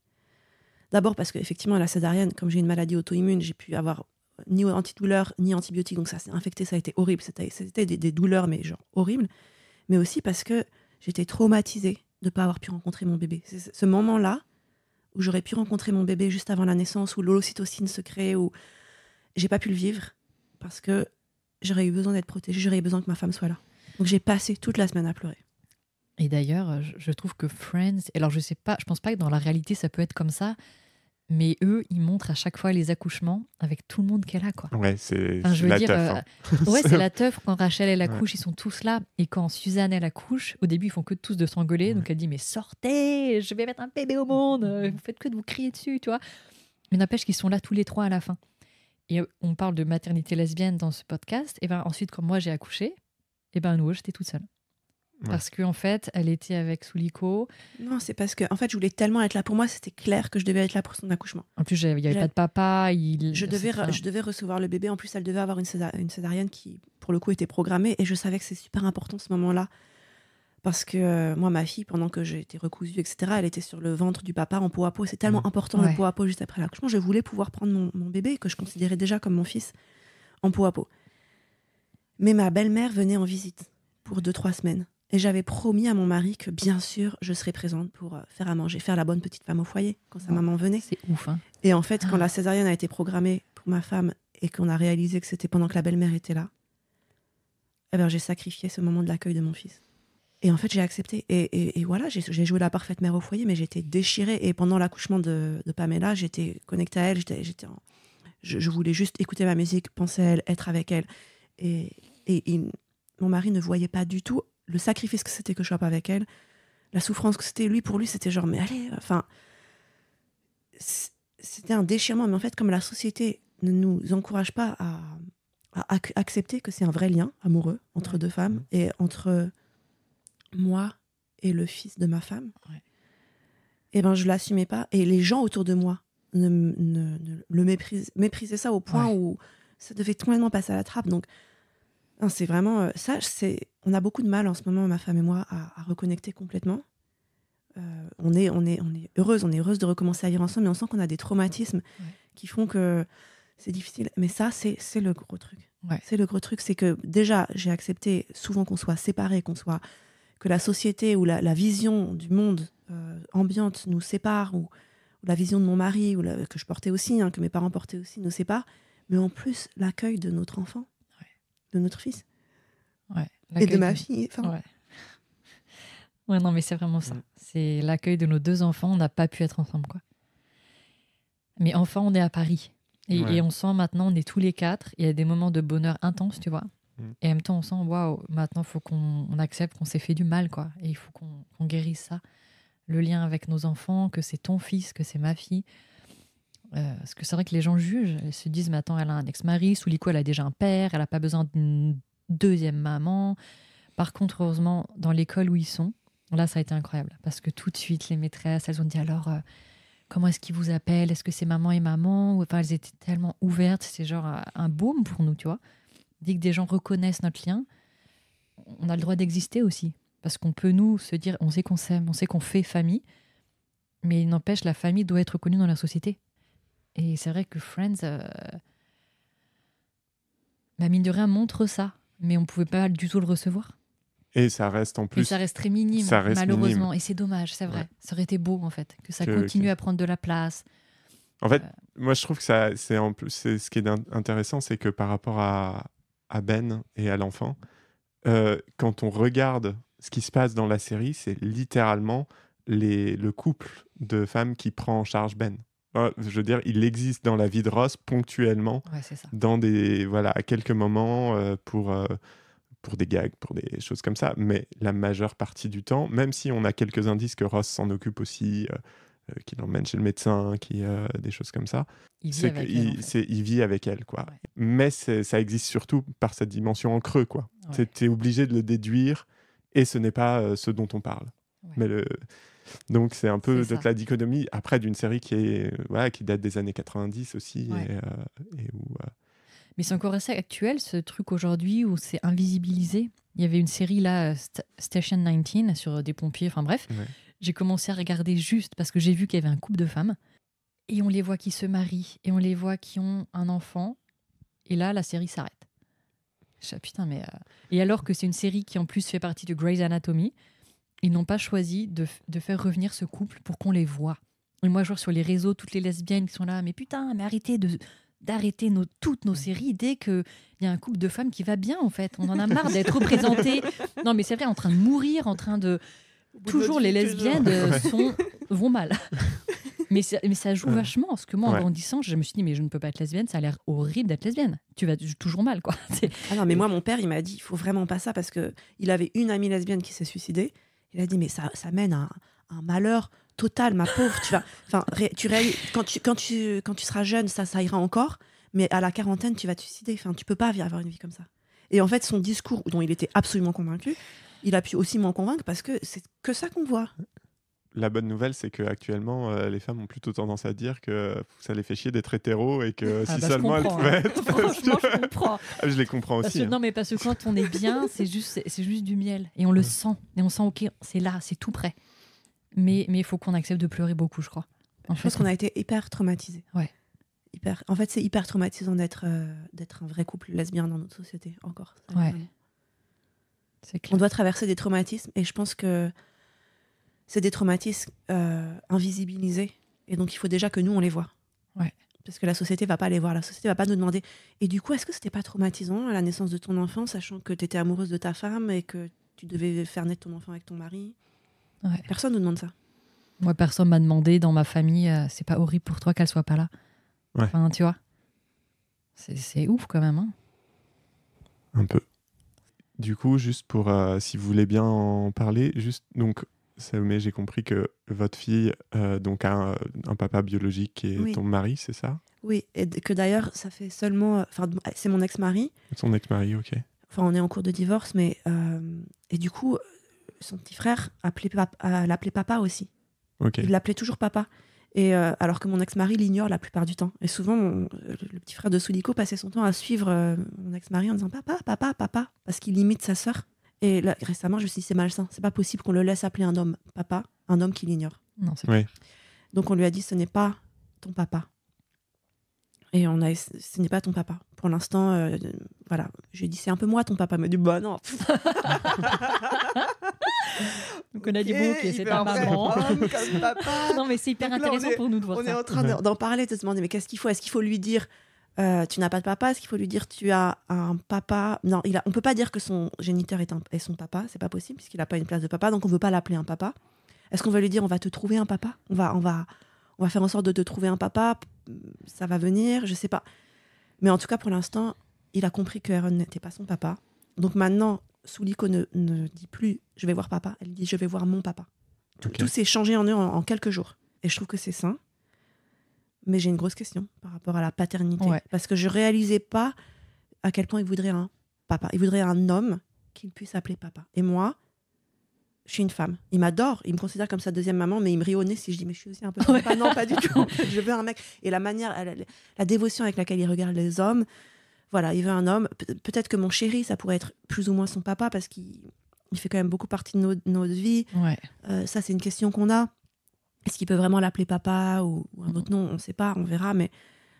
D'abord parce qu'effectivement, à la césarienne, comme j'ai une maladie auto-immune, j'ai pu avoir ni antidouleur, ni antibiotiques, donc ça s'est infecté, ça a été horrible, c'était des douleurs, mais genre horribles, mais aussi parce que j'étais traumatisée de ne pas avoir pu rencontrer mon bébé. C'est ce moment-là où j'aurais pu rencontrer mon bébé juste avant la naissance, où l'ocytocine se crée, où j'ai pas pu le vivre parce que j'aurais eu besoin d'être protégée, j'aurais eu besoin que ma femme soit là. Donc j'ai passé toute la semaine à pleurer. Et d'ailleurs, je trouve que Friends, alors je sais pas, je pense pas que dans la réalité ça peut être comme ça, mais eux, ils montrent à chaque fois les accouchements avec tout le monde qui est là, quoi. Ouais, c'est je veux la dire, teuf. ouais, c'est la teuf. Quand Rachel elle accouche, ils sont tous là. Et quand Suzanne elle accouche, au début ils font que tous de s'engueuler. Donc elle dit mais sortez, je vais mettre un bébé au monde. Vous faites que de vous crier dessus, tu vois. Mais n'empêche qu'ils sont là tous les trois à la fin. Et on parle de maternité lesbienne dans ce podcast. Et ben ensuite quand moi j'ai accouché, et ben à nouveau j'étais toute seule. Parce qu'en fait, elle était avec Souliko. Non, c'est parce que en fait, je voulais tellement être là pour moi, c'était clair que je devais être là pour son accouchement. En plus, il n'y avait pas de papa. Je devais recevoir le bébé. En plus, elle devait avoir une césarienne qui, pour le coup, était programmée. Et je savais que c'est super important ce moment-là. Parce que moi, ma fille, pendant que j'ai été recousue, etc., elle était sur le ventre du papa en peau à peau. C'est tellement important le peau à peau juste après l'accouchement. Je voulais pouvoir prendre mon bébé, que je considérais déjà comme mon fils, en peau à peau. Mais ma belle-mère venait en visite pour 2-3 semaines. Et j'avais promis à mon mari que, bien sûr, je serais présente pour faire à manger, faire la bonne petite femme au foyer quand sa maman venait. C'est ouf, hein. Et en fait, quand la césarienne a été programmée pour ma femme et qu'on a réalisé que c'était pendant que la belle-mère était là, eh ben, j'ai sacrifié ce moment de l'accueil de mon fils. Et en fait, j'ai accepté. Et voilà, j'ai joué la parfaite mère au foyer, mais j'étais déchirée. Et pendant l'accouchement de Pamela, j'étais connectée à elle. Je voulais juste écouter ma musique, penser à elle, être avec elle. Et mon mari ne voyait pas du tout le sacrifice que c'était que je sois pas avec elle, la souffrance que c'était. Pour lui, c'était genre, mais allez, enfin... C'était un déchirement. Mais en fait, comme la société ne nous encourage pas à accepter que c'est un vrai lien amoureux entre deux femmes et entre moi et le fils de ma femme, et ben je l'assumais pas. Et les gens autour de moi le méprisaient ça au point où ça devait complètement passer à la trappe. Donc, non, c'est vraiment ça. On a beaucoup de mal en ce moment, ma femme et moi, à reconnecter complètement. On est heureuse de recommencer à vivre ensemble, mais on sent qu'on a des traumatismes qui font que c'est difficile. Mais ça, c'est le gros truc. C'est le gros truc, c'est que déjà, j'ai accepté souvent qu'on soit séparés, que la société ou la vision du monde ambiante nous sépare, ou la vision de mon mari, que je portais aussi, que mes parents portaient aussi, nous sépare. Mais en plus, l'accueil de notre enfant, de notre fils, et de ma fille. Ouais, non, mais c'est vraiment ça. C'est l'accueil de nos 2 enfants. On n'a pas pu être ensemble, quoi. Mais enfin, on est à Paris. Et on sent maintenant, on est tous les 4. Il y a des moments de bonheur intense, tu vois. Et en même temps, on sent, waouh, maintenant, il faut qu'on accepte qu'on s'est fait du mal, quoi. Et il faut qu'on guérisse ça. Le lien avec nos enfants, que c'est ton fils, que c'est ma fille. Parce que c'est vrai que les gens jugent. Ils se disent, mais attends, elle a un ex-mari. Souliko, elle a déjà un père. Elle n'a pas besoin d'une deuxième maman. Par contre, heureusement, dans l'école où ils sont, là, ça a été incroyable. Parce que tout de suite, les maîtresses, elles ont dit, alors, comment est-ce qu'ils vous appellent? Est-ce que c'est maman et maman? Enfin, elles étaient tellement ouvertes. C'est genre un baume pour nous, tu vois. Dès que des gens reconnaissent notre lien, on a le droit d'exister aussi. Parce qu'on peut, nous, se dire, on sait qu'on s'aime, on sait qu'on fait famille, mais il n'empêche, la famille doit être reconnue dans la société. Et c'est vrai que Friends, mine de rien, montre ça, mais on ne pouvait pas du tout le recevoir. Et ça reste en Et plus... ça reste très minime, ça reste malheureusement. minime. Et c'est dommage, c'est vrai. Ouais. Ça aurait été beau, en fait, que ça Que- continue à prendre de la place. En fait, moi, je trouve que c'est ce qui est intéressant, c'est que par rapport à Ben et à l'enfant, quand on regarde ce qui se passe dans la série, c'est littéralement le couple de femmes qui prend en charge Ben. Je veux dire, il existe dans la vie de Ross ponctuellement, Ouais, c'est ça. à quelques moments pour des gags, pour des choses comme ça, mais la majeure partie du temps, même si on a quelques indices que Ross s'en occupe aussi, qu'il l'emmène chez le médecin, des choses comme ça, Il vit c'est avec elle, en fait. il vit avec elle, quoi. Ouais. Mais ça existe surtout par cette dimension en creux, quoi. Ouais. T'es obligé de le déduire, et ce n'est pas ce dont on parle. Ouais. Mais donc c'est un peu C'est de ça. la dichotomie, après d'une série qui date des années 90 aussi, Ouais. et où... Mais c'est encore assez actuel, ce truc aujourd'hui où c'est invisibilisé. Il y avait une série là, Station 19, sur des pompiers, enfin bref. Ouais. J'ai commencé à regarder juste parce que j'ai vu qu'il y avait un couple de femmes. Et on les voit qui se marient, et on les voit qui ont un enfant. Et là, la série s'arrête. Je dis, putain, mais... Et alors que c'est une série qui en plus fait partie de Grey's Anatomy, ils n'ont pas choisi de faire revenir ce couple pour qu'on les voit. Et moi, je vois sur les réseaux toutes les lesbiennes qui sont là, mais putain, mais arrêtez d'arrêter toutes nos séries dès qu'il y a un couple de femmes qui va bien, en fait. On en a marre d'être représentés. Non, mais c'est vrai, en train de mourir, en train de... Toujours les lesbiennes vont mal. Mais ça joue vachement, parce que moi, en grandissant, je me suis dit, mais je ne peux pas être lesbienne, ça a l'air horrible d'être lesbienne. Tu vas toujours mal, quoi. Ah non, mais moi, mon père, il m'a dit, il faut vraiment pas ça, parce qu'il avait une amie lesbienne qui s'est suicidée. Il a dit, mais ça mène à un malheur total, ma pauvre. Quand tu seras jeune, ça ira encore, mais à la quarantaine, tu vas te suicider. Enfin, tu peux pas avoir une vie comme ça. Et en fait, son discours, dont il était absolument convaincu, il a pu aussi m'en convaincre, parce que c'est que ça qu'on voit. La bonne nouvelle, c'est qu'actuellement, les femmes ont plutôt tendance à dire que ça les fait chier d'être hétéro et que si seulement elles pouvaient être... Franchement, je comprends. Je les comprends Parce aussi. que, non, mais parce que quand on est bien, c'est juste du miel. Et on le sent. Et on sent, ok, c'est là, c'est tout près. Mais il faut qu'on accepte de pleurer beaucoup, je crois. Je pense qu'on a été hyper traumatisés. Ouais. En fait, c'est hyper traumatisant d'être un vrai couple lesbien dans notre société, encore. Ouais. C'est clair. On doit traverser des traumatismes, et je pense que c'est des traumatismes invisibilisés. Et donc, il faut déjà que nous, on les voit. Ouais. Parce que la société va pas les voir. La société va pas nous demander. Et du coup, est-ce que c'était pas traumatisant à la naissance de ton enfant, sachant que tu étais amoureuse de ta femme et que tu devais faire naître ton enfant avec ton mari? Ouais. Personne nous demande ça. Moi, personne m'a demandé dans ma famille, c'est pas horrible pour toi qu'elle soit pas là. Ouais. Enfin, tu vois. C'est ouf quand même. Hein. Un peu. Du coup, juste pour, si vous voulez bien en parler, donc, Salomé, j'ai compris que votre fille donc a un papa biologique qui est ton mari, c'est ça? Oui, et que d'ailleurs, ça fait seulement... Enfin, c'est mon ex-mari. Son ex-mari, ok. Enfin, on est en cours de divorce, mais... et du coup, son petit frère l'appelait papa aussi. Okay. Il l'appelait toujours papa. Et alors que mon ex-mari l'ignore la plupart du temps. Et souvent, le petit frère de Souliko passait son temps à suivre mon ex-mari en disant papa, papa, papa, parce qu'il imite sa sœur. Et là, récemment, je me suis dit, c'est malsain. C'est pas possible qu'on le laisse appeler un homme papa, un homme qui l'ignore. Non, c'est oui. Donc on lui a dit, ce n'est pas ton papa. Et ce n'est pas ton papa. Pour l'instant, voilà. Je lui ai dit, c'est un peu moi ton papa. Il m'a dit, bah non. Donc on a dit, bon, ok, c'est ta maman. Non, mais c'est hyper donc là, intéressant pour nous de voir ça. On est en train d'en parler, de se demander, mais qu'est-ce qu'il faut? Est-ce qu'il faut lui dire, tu n'as pas de papa? Est-ce qu'il faut lui dire, tu as un papa? Non, on peut pas dire que son géniteur est son papa. C'est pas possible, puisqu'il n'a pas une place de papa. Donc on veut pas l'appeler un papa. Est-ce qu'on va lui dire, on va te trouver un papa? On va faire en sorte de te trouver un papa. Ça va venir, je sais pas. Mais en tout cas, pour l'instant, il a compris que Aaron n'était pas son papa. Donc maintenant, Souliko ne dit plus « je vais voir papa », elle dit « je vais voir mon papa ». Tout s'est changé en eux en quelques jours. Et je trouve que c'est sain. Mais j'ai une grosse question par rapport à la paternité. Ouais. Parce que je réalisais pas à quel point il voudrait un papa. Il voudrait un homme qu'il puisse appeler papa. Et moi, je suis une femme. Il m'adore. Il me considère comme sa deuxième maman, mais il me rit au nez si je dis « mais je suis aussi un peu papa ». Non, pas du tout. Je veux un mec. Et la manière, la dévotion avec laquelle il regarde les hommes... Voilà, il veut un homme. Peut-être que mon chéri, ça pourrait être plus ou moins son papa, parce qu'il fait quand même beaucoup partie de notre vie. Ouais. Ça, c'est une question qu'on a. Est-ce qu'il peut vraiment l'appeler papa ou un autre nom? On ne sait pas, on verra. Mais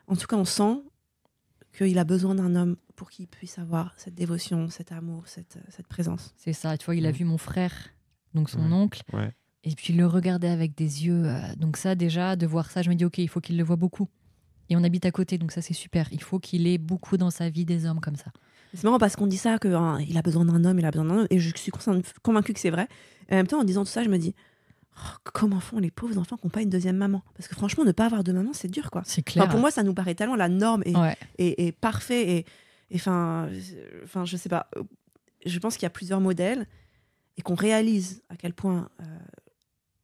en tout cas, on sent qu'il a besoin d'un homme pour qu'il puisse avoir cette dévotion, cet amour, cette présence. C'est ça, tu vois, il a vu mon frère, donc son Ouais. oncle, Ouais. et puis il le regardait avec des yeux. Donc ça, déjà, de voir ça, je me dis, ok, il faut qu'il le voit beaucoup. Et on habite à côté, donc ça, c'est super. Il faut qu'il ait beaucoup dans sa vie des hommes comme ça. C'est marrant parce qu'on dit ça, qu'il a besoin d'un homme, et je suis convaincue que c'est vrai. Et en même temps, en disant tout ça, je me dis, comment font les pauvres enfants qui n'ont pas une deuxième maman? Parce que franchement, ne pas avoir de maman, c'est dur, quoi. C'est clair. Pour moi, ça nous paraît tellement la norme Ouais. et parfait. Et enfin, je sais pas. Je pense qu'il y a plusieurs modèles et qu'on réalise à quel point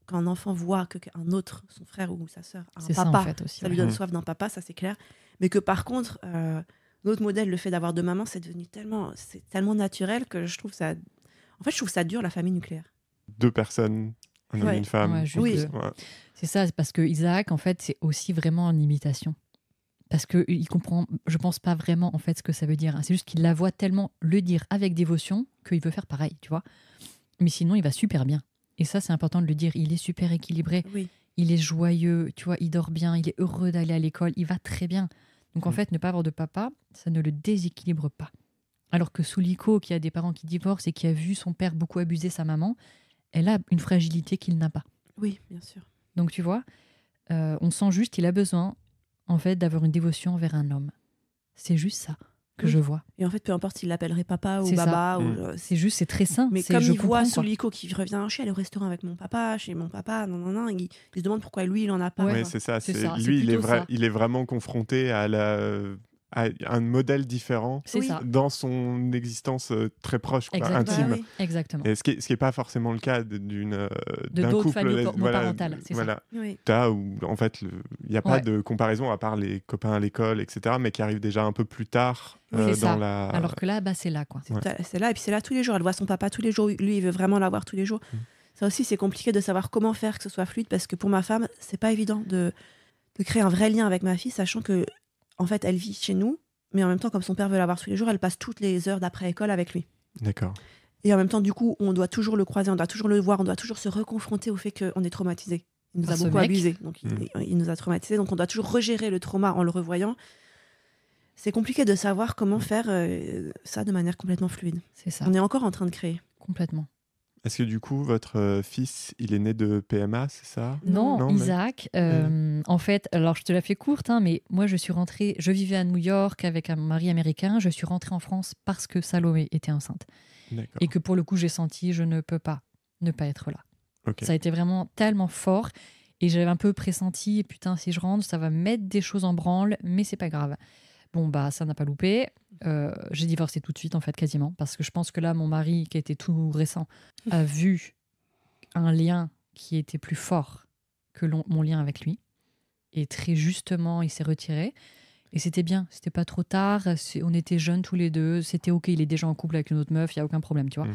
quand un enfant voit qu'un autre, son frère ou sa sœur, a un C'est ça, papa, en fait, aussi. ça lui ouais. donne soif d'un papa, ça c'est clair. Mais que par contre, l'autre modèle, le fait d'avoir deux mamans, c'est tellement naturel que je trouve ça. En fait, je trouve ça dur, la famille nucléaire. 2 personnes, un homme et Ouais. une femme. Ouais, juste Oui. deux. Ouais. C'est ça, c'est parce que Isaac, en fait, c'est aussi vraiment une imitation. Parce qu'il comprend, je pense pas vraiment, en fait, ce que ça veut dire. Hein. C'est juste qu'il la voit tellement le dire avec dévotion qu'il veut faire pareil, tu vois. Mais sinon, il va super bien. Et ça, c'est important de le dire. Il est super équilibré. Oui. Il est joyeux, tu vois, il dort bien, il est heureux d'aller à l'école, il va très bien. Donc en fait, ne pas avoir de papa, ça ne le déséquilibre pas. Alors que Souliko, qui a des parents qui divorcent et qui a vu son père beaucoup abuser sa maman, elle a une fragilité qu'il n'a pas. Oui, bien sûr. Donc tu vois, on sent juste qu'il a besoin, en fait, d'avoir une dévotion envers un homme. C'est juste ça que Oui. je vois. Et en fait, peu importe s'il l'appellerait papa ou C'est ça. baba. C'est juste, c'est très sain. Mais C'est- comme je il voit comprends, quoi. Souliko qui revient, je suis allé au restaurant avec mon papa, chez mon papa, non, il se demande pourquoi lui, il en a pas. Ouais. Ouais, quoi. c'est ça. C'est c'est- ça, c'est Lui, plutôt ça. il est vraiment confronté à un modèle différent C'est Oui. ça, dans son existence très proche, quoi, Exactement. intime. Bah oui. exactement. Et ce qui est pas forcément le cas d'un d'autres couple familles voilà, monoparentales, c'est ça. voilà. Oui. T'as où en fait il n'y a pas Ouais. de comparaison à part les copains à l'école, etc., mais qui arrivent déjà un peu plus tard Oui, c'est dans ça. la. Alors que là, bah, c'est là, quoi. C'est là, et puis c'est là tous les jours. Elle voit son papa tous les jours. Lui, il veut vraiment la voir tous les jours. Ça aussi, c'est compliqué de savoir comment faire que ce soit fluide, parce que pour ma femme, c'est pas évident de créer un vrai lien avec ma fille, sachant que, en fait, elle vit chez nous, mais en même temps, comme son père veut la voir tous les jours, elle passe toutes les heures d'après-école avec lui. D'accord. Et en même temps, du coup, on doit toujours le croiser, on doit toujours le voir, on doit toujours se reconfronter au fait qu'on est traumatisé. Il nous Par a ce beaucoup mec. abusé, donc il nous a traumatisé, donc on doit toujours regérer le trauma en le revoyant. C'est compliqué de savoir comment faire ça de manière complètement fluide. C'est ça, On est encore en train de créer. complètement. Est-ce que du coup votre fils il est né de PMA, c'est ça? Non, Non, mais- Isaac, en fait, alors je te la fais courte, hein, mais moi je suis rentrée, je vivais à New York avec un mari américain, je suis rentrée en France parce que Salomé était enceinte. D'accord. Et que pour le coup, j'ai senti, je ne peux pas ne pas être là. Ok. Ça a été vraiment tellement fort. Et j'avais un peu pressenti, putain, si je rentre, ça va mettre des choses en branle, mais c'est pas grave. Bon, bah, ça n'a pas loupé. J'ai divorcé tout de suite, en fait, quasiment. Parce que je pense que là, mon mari, qui était tout récent, a vu un lien qui était plus fort que mon lien avec lui. Et très justement, il s'est retiré. Et c'était bien, c'était pas trop tard. On était jeunes tous les deux. C'était OK, il est déjà en couple avec une autre meuf, il n'y a aucun problème, tu vois.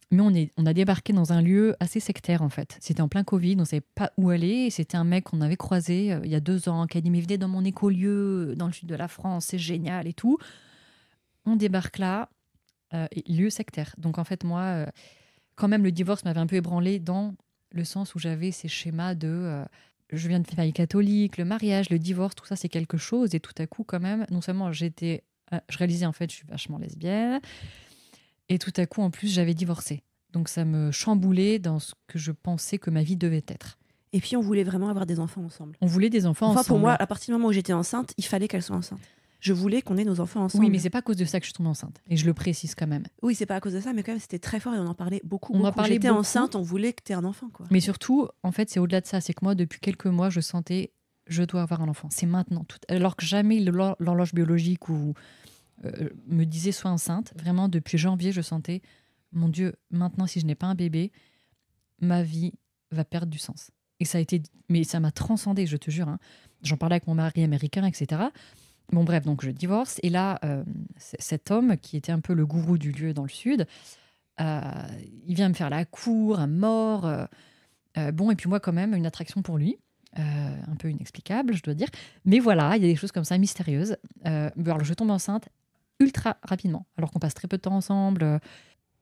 Mais on a débarqué dans un lieu assez sectaire, en fait. C'était en plein Covid, on ne savait pas où aller. Et c'était un mec qu'on avait croisé il y a 2 ans, qui a dit, mais venez dans mon écolieu, dans le sud de la France, c'est génial et tout. On débarque là, lieu sectaire. Donc en fait, moi, quand même, le divorce m'avait un peu ébranlé dans le sens où j'avais ces schémas de... je viens de famille catholique, le mariage, le divorce, tout ça, c'est quelque chose. Et tout à coup, quand même, non seulement je réalisais, en fait, je suis vachement lesbienne. Et tout à coup, en plus, j'avais divorcé. Donc ça me chamboulait dans ce que je pensais que ma vie devait être. Et puis, on voulait vraiment avoir des enfants ensemble. On voulait des enfants Enfin, ensemble. pour moi, à partir du moment où j'étais enceinte, il fallait qu'elle soit enceinte. Je voulais qu'on ait nos enfants ensemble. Oui, mais c'est pas à cause de ça que je suis tombée enceinte. Et je le précise quand même. Oui, c'est pas à cause de ça, mais quand même, c'était très fort et on en parlait beaucoup. On en beaucoup. parlait J'étais beaucoup. enceinte, on voulait que tu aies un enfant, quoi. Mais surtout, en fait, c'est au-delà de ça. C'est que moi, depuis quelques mois, je sentais, je dois avoir un enfant. C'est maintenant. Alors que jamais l'horloge biologique me disait sois enceinte. Vraiment, depuis janvier, je sentais, mon Dieu, maintenant, si je n'ai pas un bébé, ma vie va perdre du sens. Et ça a été, mais ça m'a transcendée, je te jure. Hein. J'en parlais avec mon mari américain, etc. Bon, bref, donc je divorce. Et là, cet homme, qui était un peu le gourou du lieu dans le sud, il vient me faire la cour, un mort. Bon, et puis moi, quand même, une attraction pour lui. Un peu inexplicable, je dois dire. Mais voilà, il y a des choses comme ça mystérieuses. Alors, je tombe enceinte ultra rapidement, alors qu'on passe très peu de temps ensemble.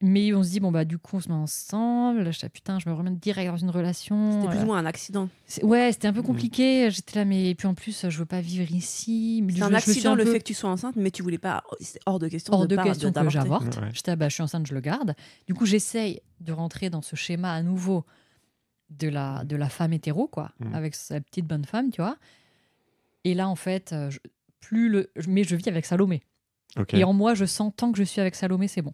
Mais on se dit, bon, bah, du coup, on se met ensemble. Je dis, putain, je me remets direct dans une relation. C'était plus ou moins un accident. Ouais, c'était un peu compliqué. J'étais là, mais et puis en plus, je veux pas vivre ici. C'est un accident le fait que tu sois enceinte, mais tu voulais pas. C'est hors de question. Hors de question que j'avorte. Ouais. J'étais, bah, je suis enceinte, je le garde. Du coup, j'essaye de rentrer dans ce schéma à nouveau de la femme hétéro, quoi, avec sa petite bonne femme, tu vois. Et là, en fait, mais je vis avec Salomé. Okay. Et en moi, je sens, tant que je suis avec Salomé, c'est bon.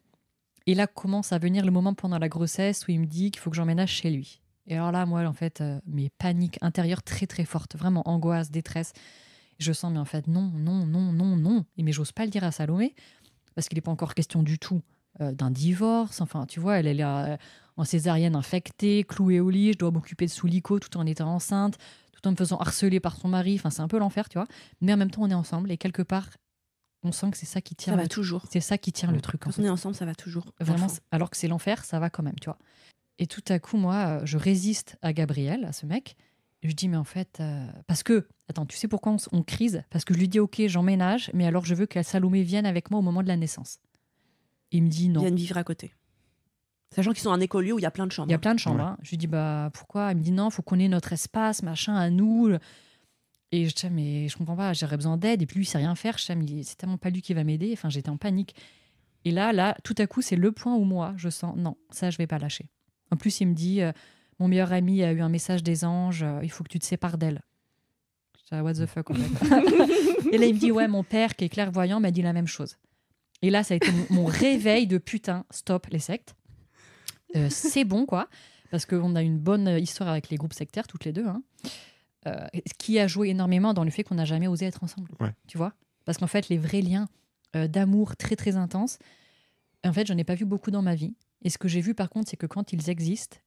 Et là commence à venir le moment pendant la grossesse où il me dit qu'il faut que j'emménage chez lui. Et alors là, moi, en fait, mes paniques intérieures très, très fortes. Vraiment, angoisse, détresse. Je sens, mais en fait, non. Et mais j'ose pas le dire à Salomé parce qu'il n'est pas encore question du tout d'un divorce. Enfin, tu vois, elle est là, en césarienne infectée, clouée au lit. Je dois m'occuper de Soulico tout en étant enceinte, tout en me faisant harceler par son mari. Enfin, c'est un peu l'enfer, tu vois. Mais en même temps, on est ensemble et quelque part, on sent que c'est ça qui tient. Ça va toujours. C'est ça qui tient le truc. Quand on est ensemble, ça va toujours. Vraiment, alors que c'est l'enfer, ça va quand même, tu vois. Et tout à coup, moi, je résiste à Gabriel, à ce mec. Et je dis, mais en fait, parce que, attends, tu sais pourquoi on crise? Parce que je lui dis, ok, j'emménage, mais alors je veux que Salomé vienne avec moi au moment de la naissance. Il me dit non. Ils viennent vivre à côté. Sachant qu'ils sont un écolieu où il y a plein de chambres. Il y a plein de chambres. Ouais. Hein. Je lui dis, bah pourquoi? Il me dit non, il faut qu'on ait notre espace, machin, à nous. Et je dis, mais je comprends pas, j'aurais besoin d'aide. Et puis lui, il sait rien faire. Je dis, mais c'est tellement pas lui qui va m'aider. Enfin, j'étais en panique. Et là, tout à coup, c'est le point où moi, je sens, non, ça, je vais pas lâcher. En plus, il me dit, mon meilleur ami a eu un message des anges, il faut que tu te sépares d'elle. Je dis, what the fuck, en fait. Et là, il me dit, ouais, mon père, qui est clairvoyant, m'a dit la même chose. Et là, ça a été mon réveil de putain, stop les sectes. C'est bon, quoi. Parce qu'on a une bonne histoire avec les groupes sectaires, toutes les deux, hein. Qui a joué énormément dans le fait qu'on n'a jamais osé être ensemble. Ouais. Tu vois? Parce qu'en fait, les vrais liens d'amour très, très intenses, en fait, j'en ai pas vu beaucoup dans ma vie. Et ce que j'ai vu, par contre, c'est que quand ils existent,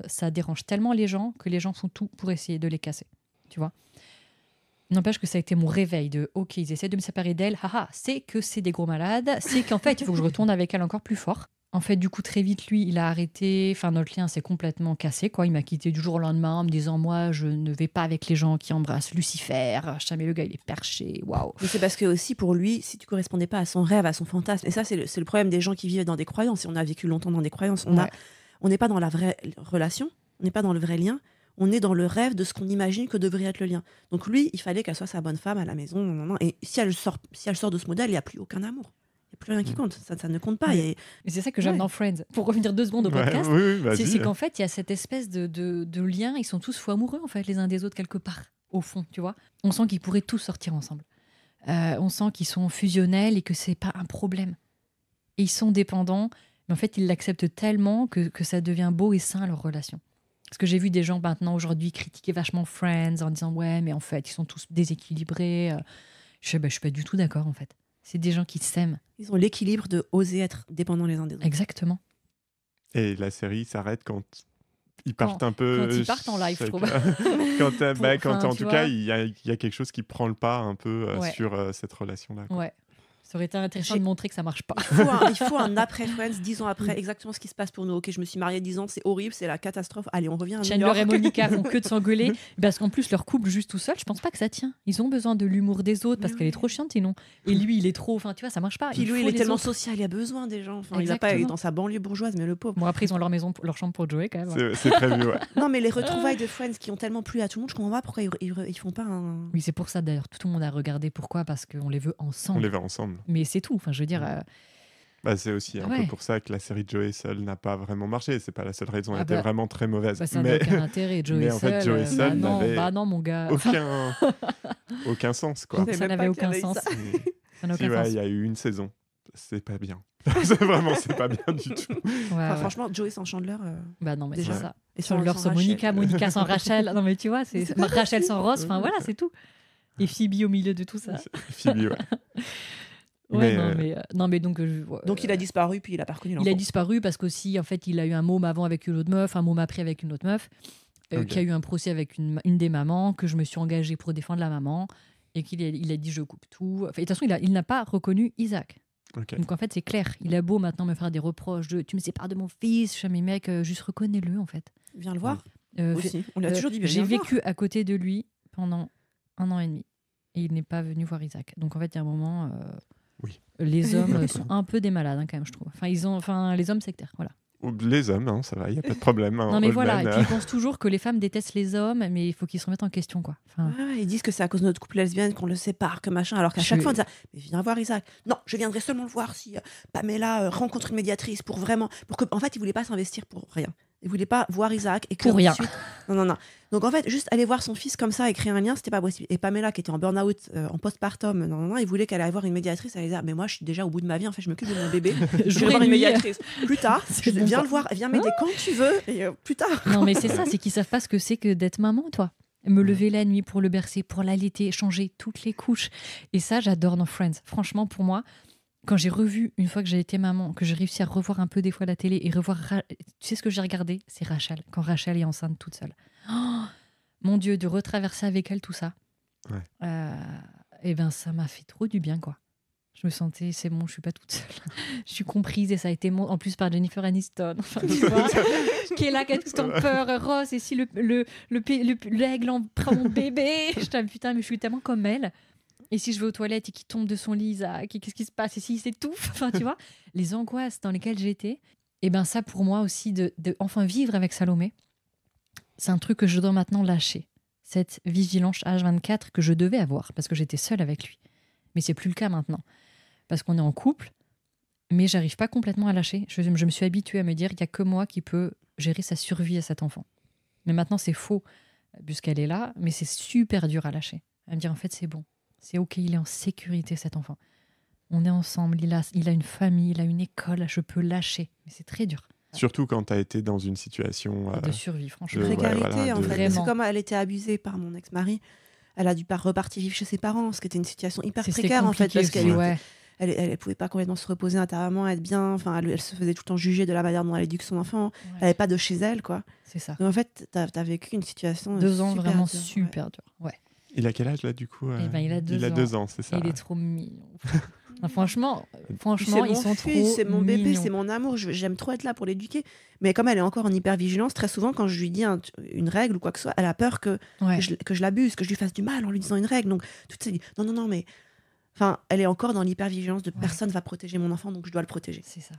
ça dérange tellement les gens que les gens font tout pour essayer de les casser. Tu vois? N'empêche que ça a été mon réveil de « Ok, ils essaient de me séparer d'elle. Haha, c'est que c'est des gros malades. C'est qu'en fait, il faut que je retourne avec elle encore plus fort. » En fait, du coup, très vite, lui, il a arrêté. Enfin, notre lien s'est complètement cassé, quoi. Il m'a quitté du jour au lendemain en me disant « Moi, je ne vais pas avec les gens qui embrassent Lucifer. » Jamais le gars, il est perché. Waouh. Mais c'est parce que aussi, pour lui, si tu correspondais pas à son rêve, à son fantasme, et ça, c'est le problème des gens qui vivent dans des croyances. Et on a vécu longtemps dans des croyances. On n'est pas dans la vraie relation. On n'est pas dans le vrai lien. On est dans le rêve de ce qu'on imagine que devrait être le lien. Donc lui, il fallait qu'elle soit sa bonne femme à la maison. Non. Et si elle sort de ce modèle, il n'y a plus aucun amour. Il n'y a plus rien qui compte. Ça ne compte pas. Oui. Et c'est ça que j'aime dans Friends. Pour revenir 2 secondes au podcast, c'est qu'en fait, il y a cette espèce de lien. Ils sont tous fous amoureux, en fait, les uns des autres, quelque part, au fond, tu vois. On sent qu'ils pourraient tous sortir ensemble. On sent qu'ils sont fusionnels et que c'est pas un problème. Et ils sont dépendants, mais en fait, ils l'acceptent tellement que ça devient beau et sain, leur relation. Parce que j'ai vu des gens maintenant, aujourd'hui, critiquer vachement Friends en disant « Ouais, mais en fait, ils sont tous déséquilibrés. » Je suis pas du tout d'accord, en fait. C'est des gens qui s'aiment. Ils ont l'équilibre de oser être dépendants les uns des autres. Exactement. Et la série s'arrête quand ils partent un peu... Quand ils partent en live, je trouve. quand en tout cas, il y a quelque chose qui prend le pas un peu sur cette relation-là. Ouais. Ça aurait été intéressant de montrer que ça marche pas. Il faut un après Friends, 10 ans après, exactement ce qui se passe pour nous. Ok, je me suis mariée 10 ans, c'est horrible, c'est la catastrophe. Allez, on revient à New York. Chandler et Monica font que de s'engueuler. Parce qu'en plus, leur couple juste tout seul, je pense pas que ça tient. Ils ont besoin de l'humour des autres parce qu'elle est trop chiante sinon. Et lui, il est trop. Enfin, tu vois, ça marche pas. Puis lui, il est tellement social, il a besoin des gens. Enfin, il va pas dans sa banlieue bourgeoise, mais le pauvre. Bon, après, ils ont leur chambre pour Joey quand même. C'est prévu, ouais. Non, mais les retrouvailles de Friends qui ont tellement plu à tout le monde, je comprends pas pourquoi ils font pas un. Oui, c'est pour ça d'ailleurs. Tout le monde a regardé. Pourquoi? Parce qu'on les veut ensemble. On les veut ensemble. Mais c'est tout. Enfin, je veux dire. C'est aussi un peu pour ça que la série Joey seul n'a pas vraiment marché. C'est pas la seule raison. Elle était vraiment très mauvaise. Ça n'a aucun intérêt. Joey en fait, Joey seul n'avait non, mon gars. aucun sens, quoi. Ça n'avait aucun sens. Il y a eu une saison. C'est pas bien. C'est pas bien du tout. Franchement, Joey sans Chandler. Non, mais déjà. c'est ça. Et Chandler sans Monica, Monica sans Rachel. Non, mais tu vois, c'est Rachel sans Ross. Enfin, voilà, c'est tout. Et Phoebe au milieu de tout ça. Phoebe, ouais. Mais donc il a disparu puis il a pas reconnu l'enfant. Il a disparu parce qu'aussi en fait il a eu un môme avant avec une autre meuf, un môme après avec une autre meuf, qui a eu un procès avec une des mamans, que je me suis engagée pour défendre la maman et il a dit je coupe tout. Enfin, de toute façon il n'a pas reconnu Isaac. Donc en fait c'est clair, il a beau maintenant me faire des reproches de tu me sépares de mon fils, je suis mes mecs, juste reconnais-le en fait. Viens le voir. Aussi. On lui a toujours dit j'ai vécu à côté de lui pendant 1 an et demi et il n'est pas venu voir Isaac. Donc en fait il y a un moment Oui. Les hommes sont un peu des malades, hein, quand même, je trouve. Enfin, les hommes sectaires, voilà. Les hommes, hein, ça va, il n'y a pas de problème. Hein, Non, mais voilà. Oldman, Et puis, ils pensent toujours que les femmes détestent les hommes, mais il faut qu'ils se remettent en question, quoi. Enfin, Ouais, ils disent que c'est à cause de notre couple lesbienne qu'on le sépare, que machin, alors qu'à chaque fois on dit mais viens voir Isaac. Non, je viendrai seulement le voir si Pamela rencontre une médiatrice pour que, en fait, il voulait pas s'investir pour rien. Il voulait pas voir Isaac et que Pour rien. ensuite- Non. Donc en fait, juste aller voir son fils comme ça et créer un lien, c'était pas possible. Et Pamela, qui était en burn-out, en postpartum, il voulait qu'elle aille voir une médiatrice. Elle allait dire mais moi, je suis déjà au bout de ma vie. En fait, je m'occupe de mon bébé. Je vais voir une médiatrice plus tard. Viens le voir, viens m'aider quand tu veux. Et plus tard. non, mais c'est ça, c'est qu'ils savent pas ce que c'est que d'être maman, toi. Me lever la nuit pour le bercer, pour l'allaiter, changer toutes les couches. Et ça, j'adore dans Friends. Franchement, pour moi, quand j'ai revu, une fois que j'ai été maman, que j'ai réussi à revoir un peu des fois la télé et revoir... Tu sais ce que j'ai regardé? C'est Rachel, quand Rachel est enceinte toute seule. Oh, mon Dieu, de retraverser avec elle tout ça. Ouais. Et ben, ça m'a fait trop du bien, quoi. Je me sentais, c'est bon, je suis pas toute seule. Je suis comprise et ça a été en plus par Jennifer Aniston, enfin, tu vois, qui est là, qui a tout le temps peur. Ross, et si l'aigle en prend mon bébé, je t'aime, putain, mais je suis tellement comme elle. Et si je vais aux toilettes et qu'il tombe de son lit, Isaac, et qu'est-ce qui se passe? Et s'il s'étouffe, enfin, tu vois, les angoisses dans lesquelles j'étais. Et ben ça, pour moi aussi, de enfin vivre avec Salomé, c'est un truc que je dois maintenant lâcher. Cette vigilance H24 que je devais avoir parce que j'étais seule avec lui. Mais c'est plus le cas maintenant. Parce qu'on est en couple, mais j'arrive pas complètement à lâcher. Je me suis habituée à me dire qu'il n'y a que moi qui peux gérer sa survie à cet enfant. Mais maintenant, c'est faux, puisqu'elle est là, mais c'est super dur à lâcher. À me dire, en fait, c'est bon. C'est OK, il est en sécurité, cet enfant. On est ensemble, il a une famille, il a une école, je peux lâcher. Mais c'est très dur. Surtout quand tu as été dans une situation De survie, franchement. De précarité, voilà, en fait. Vraiment. C'est comme elle était abusée par mon ex-mari. Elle a dû repartir vivre chez ses parents, ce qui était une situation hyper C'était précaire, en fait, compliqué parce qu'elle aussi, ouais. elle pouvait pas complètement se reposer intérieurement, être bien. Enfin, elle se faisait tout le temps juger de la manière dont elle éduque son enfant. Elle n'avait pas de chez elle, quoi. C'est ça. Donc, en fait, t'as vécu une situation 2 ans super vraiment dure, super dur. Ouais. Il a quel âge là du coup Eh ben, il a 2 ans. 2 ans, c'est ça. Il est trop mignon. Enfin, franchement, Puis c'est ils mon sont fils, trop c'est mon bébé, mignons. c'est mon amour. J'aime trop être là pour l'éduquer. Mais comme elle est encore en hypervigilance, très souvent, quand je lui dis une règle ou quoi que ce soit, elle a peur que Ouais. je l'abuse, que je lui fasse du mal en lui disant une règle. Donc, tout ça, dit non, mais. Enfin, elle est encore dans l'hypervigilance de personne va protéger mon enfant, donc je dois le protéger. C'est ça.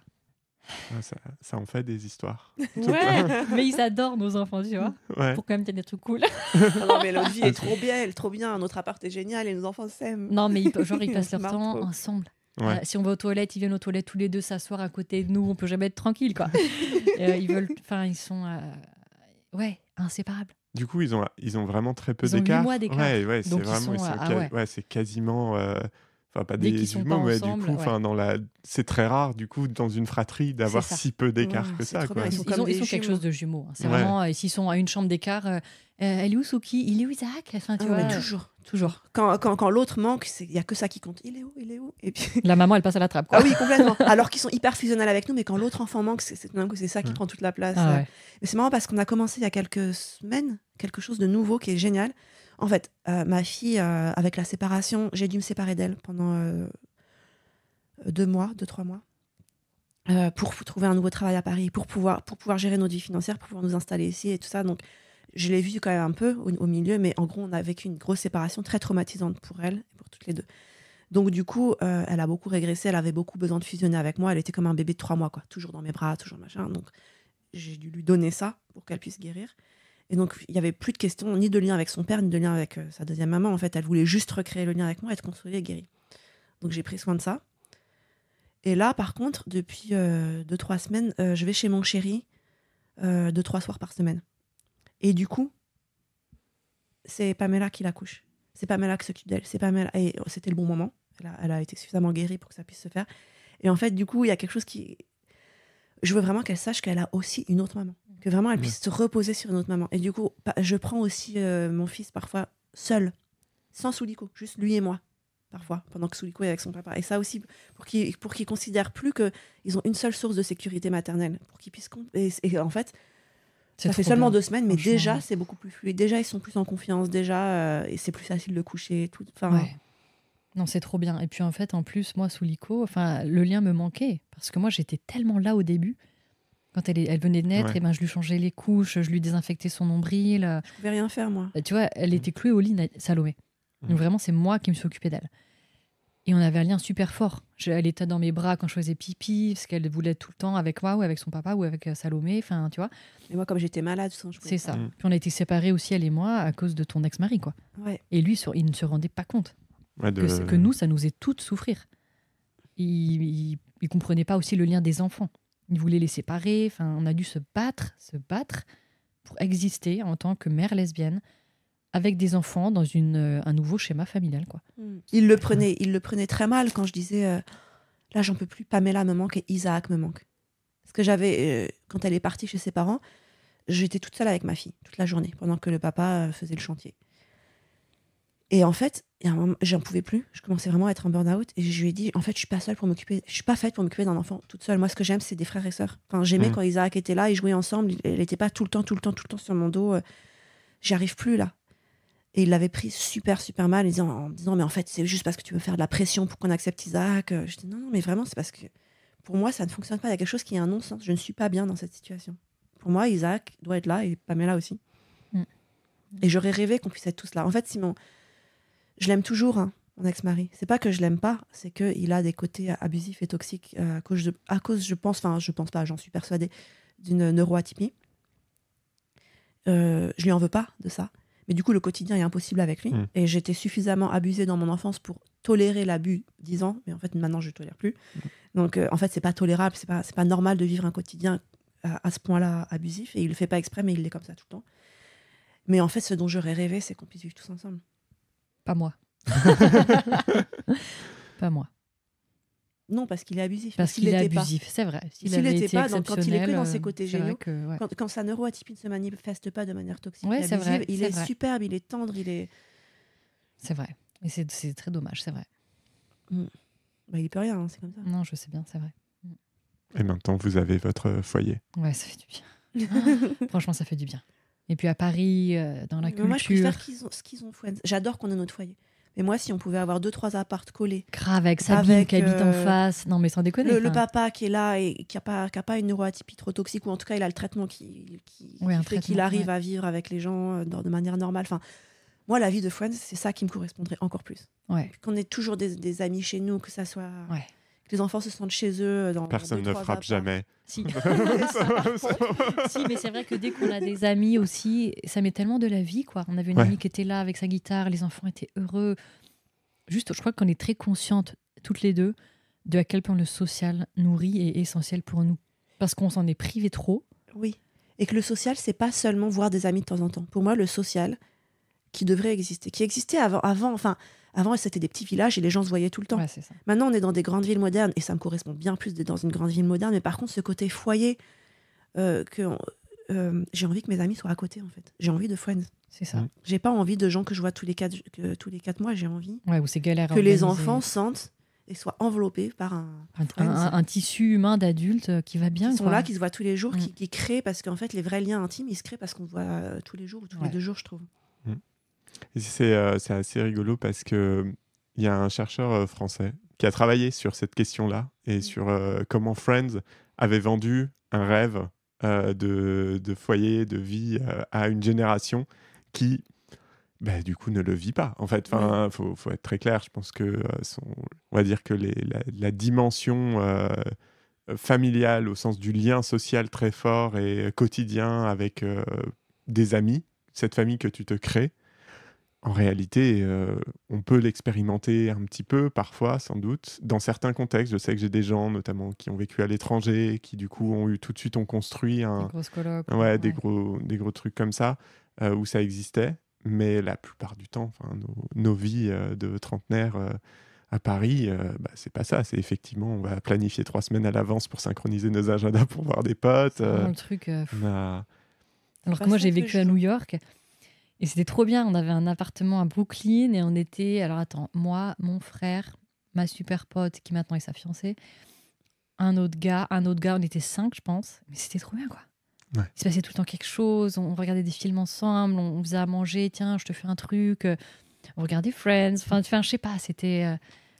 Ah, ça en fait des histoires. Ouais, mais ils adorent nos enfants, tu vois. Ouais. Pour quand même qu'il y ait des trucs cool. Non, mais l'autre vie est trop bien, elle est trop bien. Notre appart est génial et nos enfants s'aiment. Non, mais ils passent On leur se marre temps trop. ensemble. Ouais. Si on va aux toilettes, ils viennent aux toilettes tous les deux s'asseoir à côté de nous. On peut jamais être tranquille, quoi. Ils sont, inséparables. Du coup, ils ont vraiment très peu Ils ont 8 d'écart. mois d'écart. Ouais, c'est Donc, ils vraiment, sont, ouais. c'est quasiment, enfin pas Dès des qu'ils sont jumeaux, pas mais ensemble, du coup, enfin c'est très rare du coup dans une fratrie d'avoir C'est ça. si peu d'écart Ouais, que c'est ça, trop quoi. bien. Ils sont sont, comme des quelque jumeaux. chose de jumeaux. Hein. C'est Ouais. vraiment, s'ils sont à une chambre d'écart, elle est où Soki? Il est où Isaac? Enfin, tu Ah, vois, mais toujours. toujours. Quand l'autre manque, il y a que ça qui compte. Il est où? Et puis... La maman, elle passe à la trappe, quoi. Ah oui, complètement. Alors qu'ils sont hyper fusionnels avec nous, mais quand l'autre enfant manque, c'est tout d'un coup, c'est ça qui prend toute la place. Ah ouais. Mais c'est marrant parce qu'on a commencé il y a quelques semaines quelque chose de nouveau qui est génial. En fait, ma fille, avec la séparation, j'ai dû me séparer d'elle pendant 2-3 mois pour trouver un nouveau travail à Paris, pour pouvoir gérer notre vie financière, pour pouvoir nous installer ici et tout ça. Donc, je l'ai vue quand même un peu au milieu, mais en gros, on a vécu une grosse séparation très traumatisante pour elle et pour toutes les deux. Donc, du coup, elle a beaucoup régressé, elle avait beaucoup besoin de fusionner avec moi. Elle était comme un bébé de 3 mois, quoi. Toujours dans mes bras, toujours machin. Donc, j'ai dû lui donner ça pour qu'elle puisse guérir. Et donc, il n'y avait plus de question, ni de lien avec son père, ni de lien avec sa deuxième maman. En fait, elle voulait juste recréer le lien avec moi, être consolée et guérie. Donc, j'ai pris soin de ça. Et là, par contre, depuis 2-3 semaines, je vais chez mon chéri 2-3 soirs par semaine. Et du coup, c'est Pamela qui l'accouche. C'est Pamela qui s'occupe d'elle. C'est Pamela. Et c'était le bon moment. Elle a été suffisamment guérie pour que ça puisse se faire. Et en fait, du coup, il y a quelque chose qui... Je veux vraiment qu'elle sache qu'elle a aussi une autre maman. Que vraiment, elle puisse se reposer sur une autre maman. Et du coup, je prends aussi mon fils parfois seul, sans Souliko, juste lui et moi, parfois, pendant que Souliko est avec son papa. Et ça aussi, pour qu'ils considèrent plus qu'ils ont une seule source de sécurité maternelle. Pour qu'ils puissent... Et en fait... C'est Ça fait trop seulement bien. 2 semaines, mais Franchement. déjà, c'est beaucoup plus fluide. Déjà, ils sont plus en confiance. Déjà, et c'est plus facile de coucher. Tout. Enfin, Ouais. Non, c'est trop bien. Et puis en fait, en plus, moi, sous l'ICO, le lien me manquait. Parce que moi, j'étais tellement là au début. Quand elle venait de naître, Ouais. et ben, je lui changeais les couches, je lui désinfectais son nombril. je pouvais rien faire, moi. Tu vois, elle était clouée au lit, Salomé. Donc vraiment, c'est moi qui me suis occupée d'elle. Et on avait un lien super fort. Elle était dans mes bras quand je faisais pipi, parce qu'elle voulait être tout le temps avec moi, ou avec son papa, ou avec Salomé, enfin, tu vois. Et moi, comme j'étais malade, je pouvais C'est ça. pas. Puis on a été séparés aussi, elle et moi, à cause de ton ex-mari, quoi. Ouais. Et lui, il ne se rendait pas compte Ouais, que nous, ça nous faisait toutes souffrir. Il comprenait pas aussi le lien des enfants. Il voulait les séparer. Enfin, on a dû se battre pour exister en tant que mère lesbienne avec des enfants dans un nouveau schéma familial, quoi. Il le prenait très mal quand je disais là, j'en peux plus, Pamela me manque et Isaac me manque. Parce que j'avais, quand elle est partie chez ses parents, j'étais toute seule avec ma fille toute la journée pendant que le papa faisait le chantier. Et en fait, il y a un moment, j'en pouvais plus. Je commençais vraiment à être en burn-out et je lui ai dit en fait, je suis pas faite pour m'occuper d'un enfant toute seule. Moi, ce que j'aime, c'est des frères et sœurs. Enfin, j'aimais quand Isaac était là, ils jouaient ensemble. Elle n'était pas tout le temps sur mon dos. J'y arrive plus là. Et il l'avait pris super mal en me disant mais en fait, c'est juste parce que tu veux faire de la pression pour qu'on accepte Isaac. Je dis non, mais vraiment, c'est parce que pour moi, ça ne fonctionne pas. Il y a quelque chose qui est un non-sens. Je ne suis pas bien dans cette situation. Pour moi, Isaac doit être là et Pamela aussi. Et j'aurais rêvé qu'on puisse être tous là. En fait, Simon, je l'aime toujours, hein, mon ex-mari. C'est pas que je l'aime pas, c'est qu'il a des côtés abusifs et toxiques à cause, je pense pas, j'en suis persuadée, d'une neuroatypie. Je lui en veux pas de ça. Mais du coup, le quotidien est impossible avec lui. Et j'étais suffisamment abusée dans mon enfance pour tolérer l'abus 10 ans. Mais en fait, maintenant, je ne tolère plus. Donc, en fait, c'est pas tolérable. C'est pas normal de vivre un quotidien à ce point-là abusif. Et il le fait pas exprès, mais il l'est comme ça tout le temps. Mais en fait, ce dont j'aurais rêvé, c'est qu'on puisse vivre tous ensemble. Pas moi. Pas moi. Non, parce qu'il est abusif. Parce qu'il est abusif, c'est vrai. S'il n'était pas, quand il est que dans ses côtés géniaux, que, quand sa neuroatypie ne se manifeste pas de manière toxique ouais, et abusive, vrai, il est superbe, il est tendre, il est... C'est vrai. Et c'est très dommage, c'est vrai. Bah, il peut rien, hein, c'est comme ça. Non, je sais bien, c'est vrai. Et maintenant, vous avez votre foyer. Ouais, ça fait du bien. Franchement, ça fait du bien. Et puis à Paris, dans la culture... Moi, je préfère ce qu'ils ont. J'adore qu'on ait notre foyer. Mais moi, si on pouvait avoir 2-3 apparts collés. Grave, avec Sabine qui habite en face. Non, mais sans déconner. Le papa qui est là et qui a pas une neuroatypie trop toxique, ou en tout cas, il a le traitement qui fait qu'il arrive à vivre avec les gens de manière normale. Enfin, moi, la vie de Friends, c'est ça qui me correspondrait encore plus. Ouais. Qu'on ait toujours des amis chez nous, que ça soit... Ouais. Que les enfants se sentent chez eux. Personne ne frappe jamais. Si. Si, mais c'est vrai que dès qu'on a des amis aussi, ça met tellement de la vie, quoi. On avait une amie qui était là avec sa guitare, les enfants étaient heureux. Juste, je crois qu'on est très conscientes, toutes les deux, de à quel point le social nourrit et est essentiel pour nous. Parce qu'on s'en est privé trop. Oui. Et que le social, c'est pas seulement voir des amis de temps en temps. Pour moi, le social, qui devrait exister, qui existait avant, c'était des petits villages et les gens se voyaient tout le temps. Ouais, c'est ça. Maintenant, on est dans des grandes villes modernes et ça me correspond bien plus d'être dans une grande ville moderne. Mais par contre, ce côté foyer, j'ai envie que mes amis soient à côté, en fait. J'ai envie de Friends. C'est ça. J'ai pas envie de gens que je vois tous les 4 mois. J'ai envie où c'est galère que les enfants sentent et soient enveloppés par un tissu humain d'adulte qui va bien. Qui sont là, qui se voient tous les jours, qui créent, parce qu'en fait, les vrais liens intimes, ils se créent parce qu'on voit tous les jours ou tous les 2 jours, je trouve. Et c'est assez rigolo parce qu'il y a un chercheur français qui a travaillé sur cette question-là et sur comment Friends avait vendu un rêve de foyer, de vie à une génération qui, du coup, ne le vit pas. En fait, faut être très clair. Je pense que on va dire que la dimension familiale, au sens du lien social très fort et quotidien avec des amis, cette famille que tu te crées, en réalité, on peut l'expérimenter un petit peu, parfois, sans doute. Dans certains contextes, je sais que j'ai des gens, notamment, qui ont vécu à l'étranger, qui, du coup, tout de suite ont construit des grosses colocs, des gros trucs comme ça, où ça existait. Mais la plupart du temps, nos vies de trentenaires à Paris, c'est pas ça. C'est effectivement, on va planifier 3 semaines à l'avance pour synchroniser nos agendas pour voir des potes. Le truc... Alors que moi, j'ai vécu à New York... Et c'était trop bien. On avait un appartement à Brooklyn et on était... Alors attends, moi, mon frère, ma super pote qui maintenant est sa fiancée, un autre gars, on était 5, je pense. Mais c'était trop bien, quoi. Ouais. Il se passait tout le temps quelque chose. On regardait des films ensemble, on faisait à manger. Tiens, je te fais un truc. On regardait Friends. Enfin, je sais pas, c'était...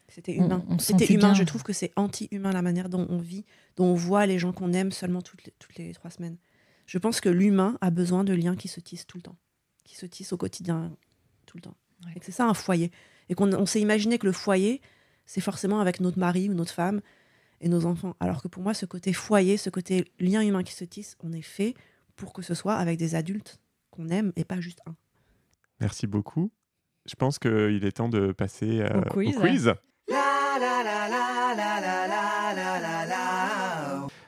C'était humain. C'était humain. Bien. Je trouve que c'est anti-humain la manière dont on vit, dont on voit les gens qu'on aime seulement toutes les 3 semaines. Je pense que l'humain a besoin de liens qui se tissent tout le temps. Qui se tissent au quotidien tout le temps. Ouais. Et que c'est ça un foyer. Et qu'on s'est imaginé que le foyer, c'est forcément avec notre mari ou notre femme et nos enfants. Alors que pour moi, ce côté foyer, ce côté lien humain qui se tisse, on est fait pour que ce soit avec des adultes qu'on aime et pas juste un. Merci beaucoup. Je pense qu'il est temps de passer Au quiz.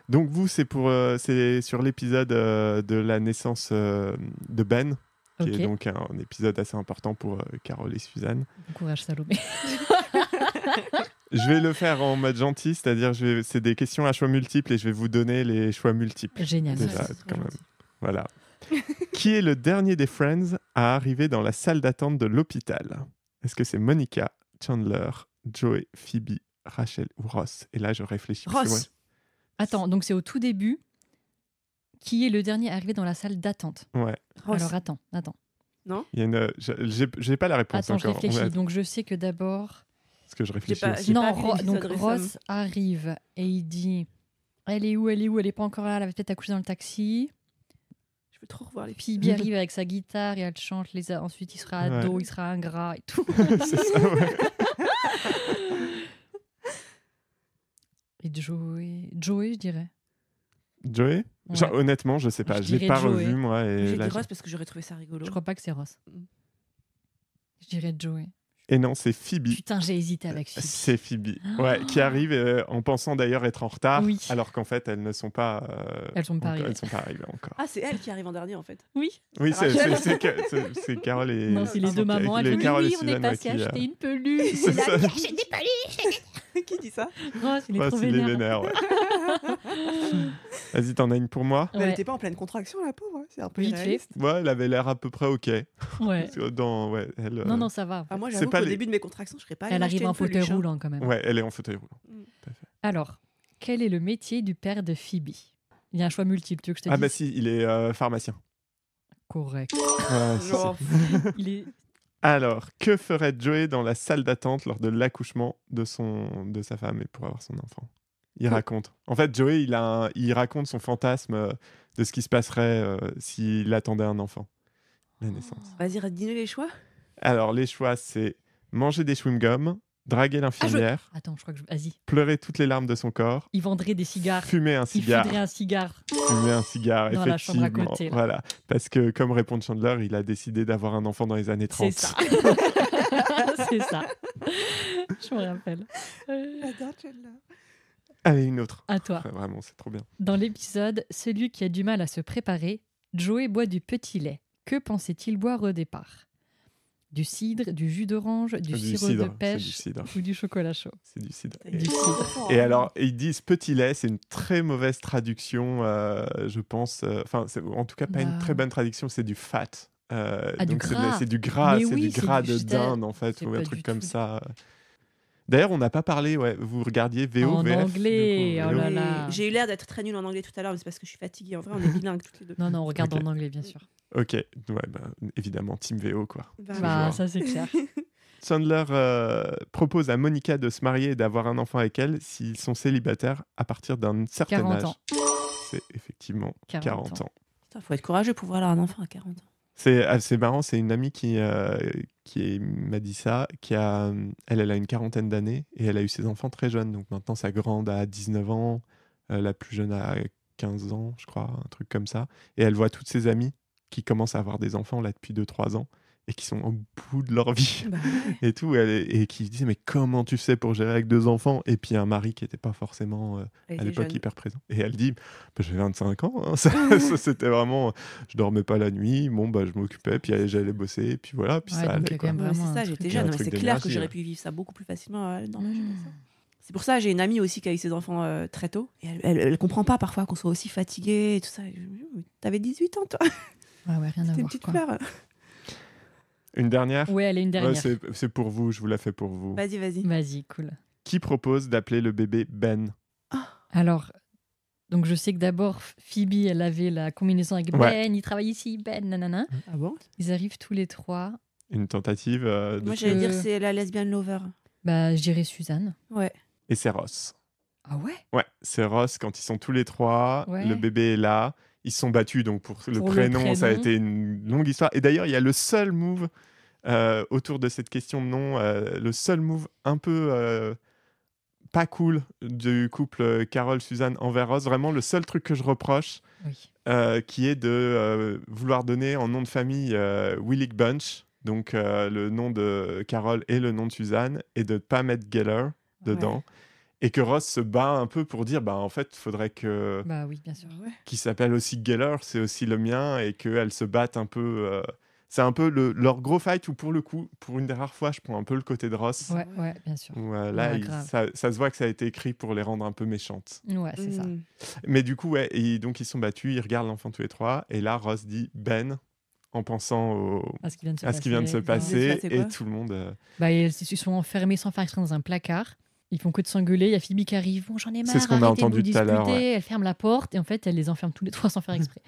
Donc vous, c'est sur l'épisode de la naissance de Ben, qui Ok. est donc un épisode assez important pour Carole et Suzanne. Bon courage, Salomé. Je vais le faire en mode gentil, c'est-à-dire c'est des questions à choix multiples et je vais vous donner les choix multiples. Génial. Déjà, Ouais, c'est très quand même. gentil. Voilà. Qui est le dernier des Friends à arriver dans la salle d'attente de l'hôpital? Est-ce que c'est Monica, Chandler, Joey, Phoebe, Rachel ou Ross? Et là, je réfléchis. parce que Ross. Attends, donc c'est au tout début. Qui est le dernier arrivé dans la salle d'attente? Ouais. Ross. Alors attends. Il y a une... j'ai pas la réponse Attends, je encore. réfléchis. Donc je sais que d'abord... Parce que je réfléchis pas- aussi. J'ai Non, vu l'épisode donc récemment. Ross arrive et il dit elle est où? Elle est pas encore là, elle va peut-être accoucher dans le taxi. Je veux trop revoir les Phoebe arrive avec sa guitare et elle chante. Ensuite, il sera ado, Ouais. il sera ingrat et tout. C'est ça, ouais. Et Joey, je dirais. Joey? Ouais. Genre, honnêtement, je sais pas. Je Je l'ai dirais pas Joey. revu, moi. Et, J'ai là, dit Ross parce que j'aurais trouvé ça rigolo. Je crois pas que c'est Ross. Mm. Je dirais Joey. et non, c'est Phoebe. Putain, j'ai hésité avec Phoebe. C'est Phoebe. Ouais, qui arrive en pensant d'ailleurs être en retard, Oui. alors qu'en fait, elles ne sont pas. Elles sont pas arrivées. Elles sont pas arrivées encore. Ah, c'est elle qui arrive en dernier en fait. Oui. Oui, Rachel. c'est Carole et. Non, c'est les deux mamans. Elles les font Carole oui, et on est Suzanne, passé qui, acheter une peluche. c'est Il a ça. dit, achète des peluches. Qui dit ça? Ross, il est Ouais, trop c'est les vénère. vénères, ouais. Vas-y, t'en as une pour moi? Mais elle Ouais. était pas en pleine contraction, la pauvre. C'est un peu Vite irréaliste. Ouais, elle avait l'air à peu près ok. Ouais. Parce que ouais, elle, Non, non, ça va. Ah, moi, C'est j'avoue pas qu'au les- début de mes contractions, je serais pas allée Elle m'acheter arrive en une fauteuil peluche, hein. roulant quand même. Ouais, elle est en fauteuil roulant. Alors, quel est le métier du père de Phoebe? Il y a un choix multiple, tu veux que je te Ah dise? bah si, il est pharmacien. Correct. Ouais, c'est ça. Genre, Il est... Alors, que ferait Joey dans la salle d'attente lors de l'accouchement de sa femme et pour avoir son enfant? Il raconte. En fait, Joey, il raconte son fantasme de ce qui se passerait s'il attendait un enfant. La naissance. vas-y, dis-nous les choix. Alors, les choix, c'est manger des chewing-gums, draguer l'infirmière, Attends, je crois que Vas-y. pleurer toutes les larmes de son corps, Il vendrait des cigares. fumer un Il cigare. foudrait un cigare. Fumer un cigare, Dans la chambre à effectivement. côté, là. Voilà. Parce que, comme répond Chandler, il a décidé d'avoir un enfant dans les années 30. C'est ça. C'est ça. Je me rappelle. J'adore Chandler. Allez, une autre. À toi. Ouais, vraiment, c'est trop bien. Dans l'épisode Celui qui a du mal à se préparer, Joey boit du petit lait. Que pensait-il boire au départ? Du cidre, du jus d'orange, du sirop cidre, de c'est du pêche cidre. ou du chocolat chaud? C'est du cidre. T'as Et, dit Du cidre. et alors, ils disent petit lait, c'est une très mauvaise traduction, je pense. Enfin, c'est en tout cas pas une Bah. très bonne traduction, c'est du fat. Du donc gras. c'est du gras, Mais c'est oui, du c'est gras du- de j'étais- dinde en fait, c'est ou un pas truc du comme tout. ça. D'ailleurs, on n'a pas parlé, ouais, vous regardiez VO, En VF, anglais, du coup, oh VO. là là. J'ai eu l'air d'être très nulle en anglais tout à l'heure, mais c'est parce que je suis fatiguée. En vrai, on est bilingues toutes les deux. Non, non, on regarde Ok. en anglais, bien sûr. Ok, ouais, bah, évidemment, Team VO, quoi. Bah, Bah, Toujours. ça, c'est clair. Chandler propose à Monica de se marier et d'avoir un enfant avec elle s'ils sont célibataires à partir d'un certain 40 âge. ans. C'est effectivement 40 40 ans. Putain, faut être courageux pour avoir un enfant à 40 ans. C'est assez marrant, c'est une amie qui m'a dit ça, elle a une quarantaine d'années et elle a eu ses enfants très jeunes. Donc maintenant, sa grande a 19 ans, la plus jeune a 15 ans, je crois, un truc comme ça. Et elle voit toutes ses amies qui commencent à avoir des enfants là depuis 2-3 ans et qui sont au bout de leur vie Bah, ouais. et tout. Et qui disent, mais comment tu fais pour gérer avec 2 enfants? Et puis un mari qui n'était pas forcément Elle à était l'époque jeune. hyper présent. Et elle dit, bah, j'ai 25 ans, hein. Ça, c'était vraiment, je dormais pas la nuit, bon, bah, je m'occupais, puis j'allais bosser, puis voilà, puis Ouais, ça donc allait. il y a quoi. quand même Ouais, vraiment c'est ça, un j'étais truc, jeune. un mais truc c'est clair d'énergie, que j'aurais ouais. pu vivre ça beaucoup plus facilement dans la Mmh. jeunesse. C'est pour ça j'ai une amie aussi qui a eu ses enfants très tôt. Et elle comprend pas parfois qu'on soit aussi fatigué et tout ça. Et je me dis, mais t'avais 18 ans, toi. Ouais, ouais, rien à T'es une voir. petite quoi. fleur. Une dernière? Ouais, elle est une Ouais, dernière. c'est pour vous, je vous la fais pour vous. Vas-y, vas-y. Vas-y, cool. Qui propose d'appeler le bébé Ben? Alors, donc je sais que d'abord, Phoebe, elle avait la combinaison avec Ouais. Ben, il travaille ici, Ben, nanana. Ah bon? Ils arrivent tous les trois. Une tentative de Moi, tuer. j'allais dire c'est la lesbian lover. Bah, je dirais Suzanne. Ouais. Et c'est Ross. Ah ouais? Ouais, c'est Ross quand ils sont tous les trois. Ouais. Le bébé est là. Ils se sont battus, donc pour le Pour le prénom, ça a prénom. été une longue histoire. Et d'ailleurs, il y a le seul move autour de cette question de nom, le seul move un peu pas cool du couple Carole-Suzanne envers Ross. Vraiment, le seul truc que je reproche, Oui. qui est de vouloir donner en nom de famille Willig Bunch, donc le nom de Carole et le nom de Suzanne, et de ne pas mettre Geller dedans. Ouais. Et que Ross se bat un peu pour dire, en fait, il faudrait que Bah oui, bien sûr. Ouais. qu'il s'appelle aussi Geller, c'est aussi le mien, et qu'elles se battent un peu. C'est un peu leur gros fight où, pour le coup, pour une des rares fois, je prends un peu le côté de Ross. Ouais, bien sûr. Où, là, Ouais, grave. ça se voit que ça a été écrit pour les rendre un peu méchantes. Ouais, c'est ça. Mais du coup, ouais, et donc ils sont battus, ils regardent l'enfant tous les trois, et là, Ross dit Ben, en pensant À ce qui vient de se à ce qui vient de se passer. passer, Il s'est passé et quoi tout le monde... Ils se sont enfermés sans faire exprès dans un placard. Ils font que de s'engueuler. Il y a Phoebe qui arrive. Bon, j'en ai marre. C'est ce qu'on a arrêtez de entendu vous tout à l'heure, disputer. Elle ferme la porte et en fait, elle les enferme tous les trois sans faire exprès.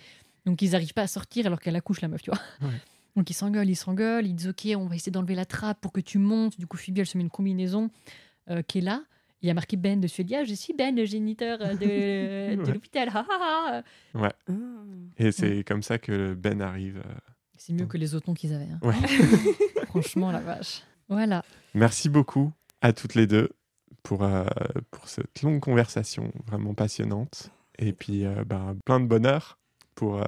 Donc, ils n'arrivent pas à sortir alors qu'elle accouche, la meuf, tu vois. Ouais. Donc, ils s'engueulent. Ils disent OK, on va essayer d'enlever la trappe pour que tu montes. Du coup, Phoebe, elle se met une combinaison qui est là. Il y a marqué Ben dessus. Elle dit je suis Ben, le géniteur de l'hôpital. Ha, ha, ha. Et c'est comme ça que Ben arrive. C'est mieux que les autres noms qu'ils avaient. Hein. Ouais. Franchement, la vache. Voilà. Merci beaucoup à toutes les deux pour cette longue conversation vraiment passionnante. Et puis, plein de bonheur pour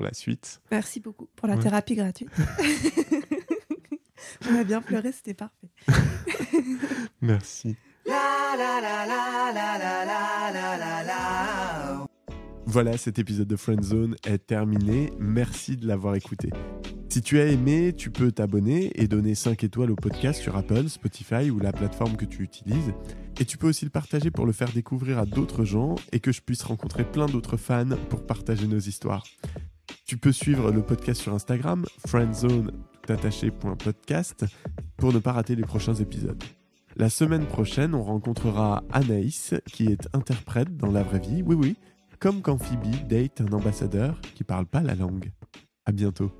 la suite. Merci beaucoup pour la Ouais. thérapie gratuite. On a bien pleuré, c'était parfait. Merci. Voilà, cet épisode de Friendzone est terminé. Merci de l'avoir écouté. Si tu as aimé, tu peux t'abonner et donner 5 étoiles au podcast sur Apple, Spotify ou la plateforme que tu utilises. Et tu peux aussi le partager pour le faire découvrir à d'autres gens et que je puisse rencontrer plein d'autres fans pour partager nos histoires. Tu peux suivre le podcast sur Instagram, friendzone.podcast, pour ne pas rater les prochains épisodes. La semaine prochaine, on rencontrera Anaïs, qui est interprète dans la vraie vie, oui, comme quand Phoebe date un ambassadeur qui parle pas la langue. À bientôt.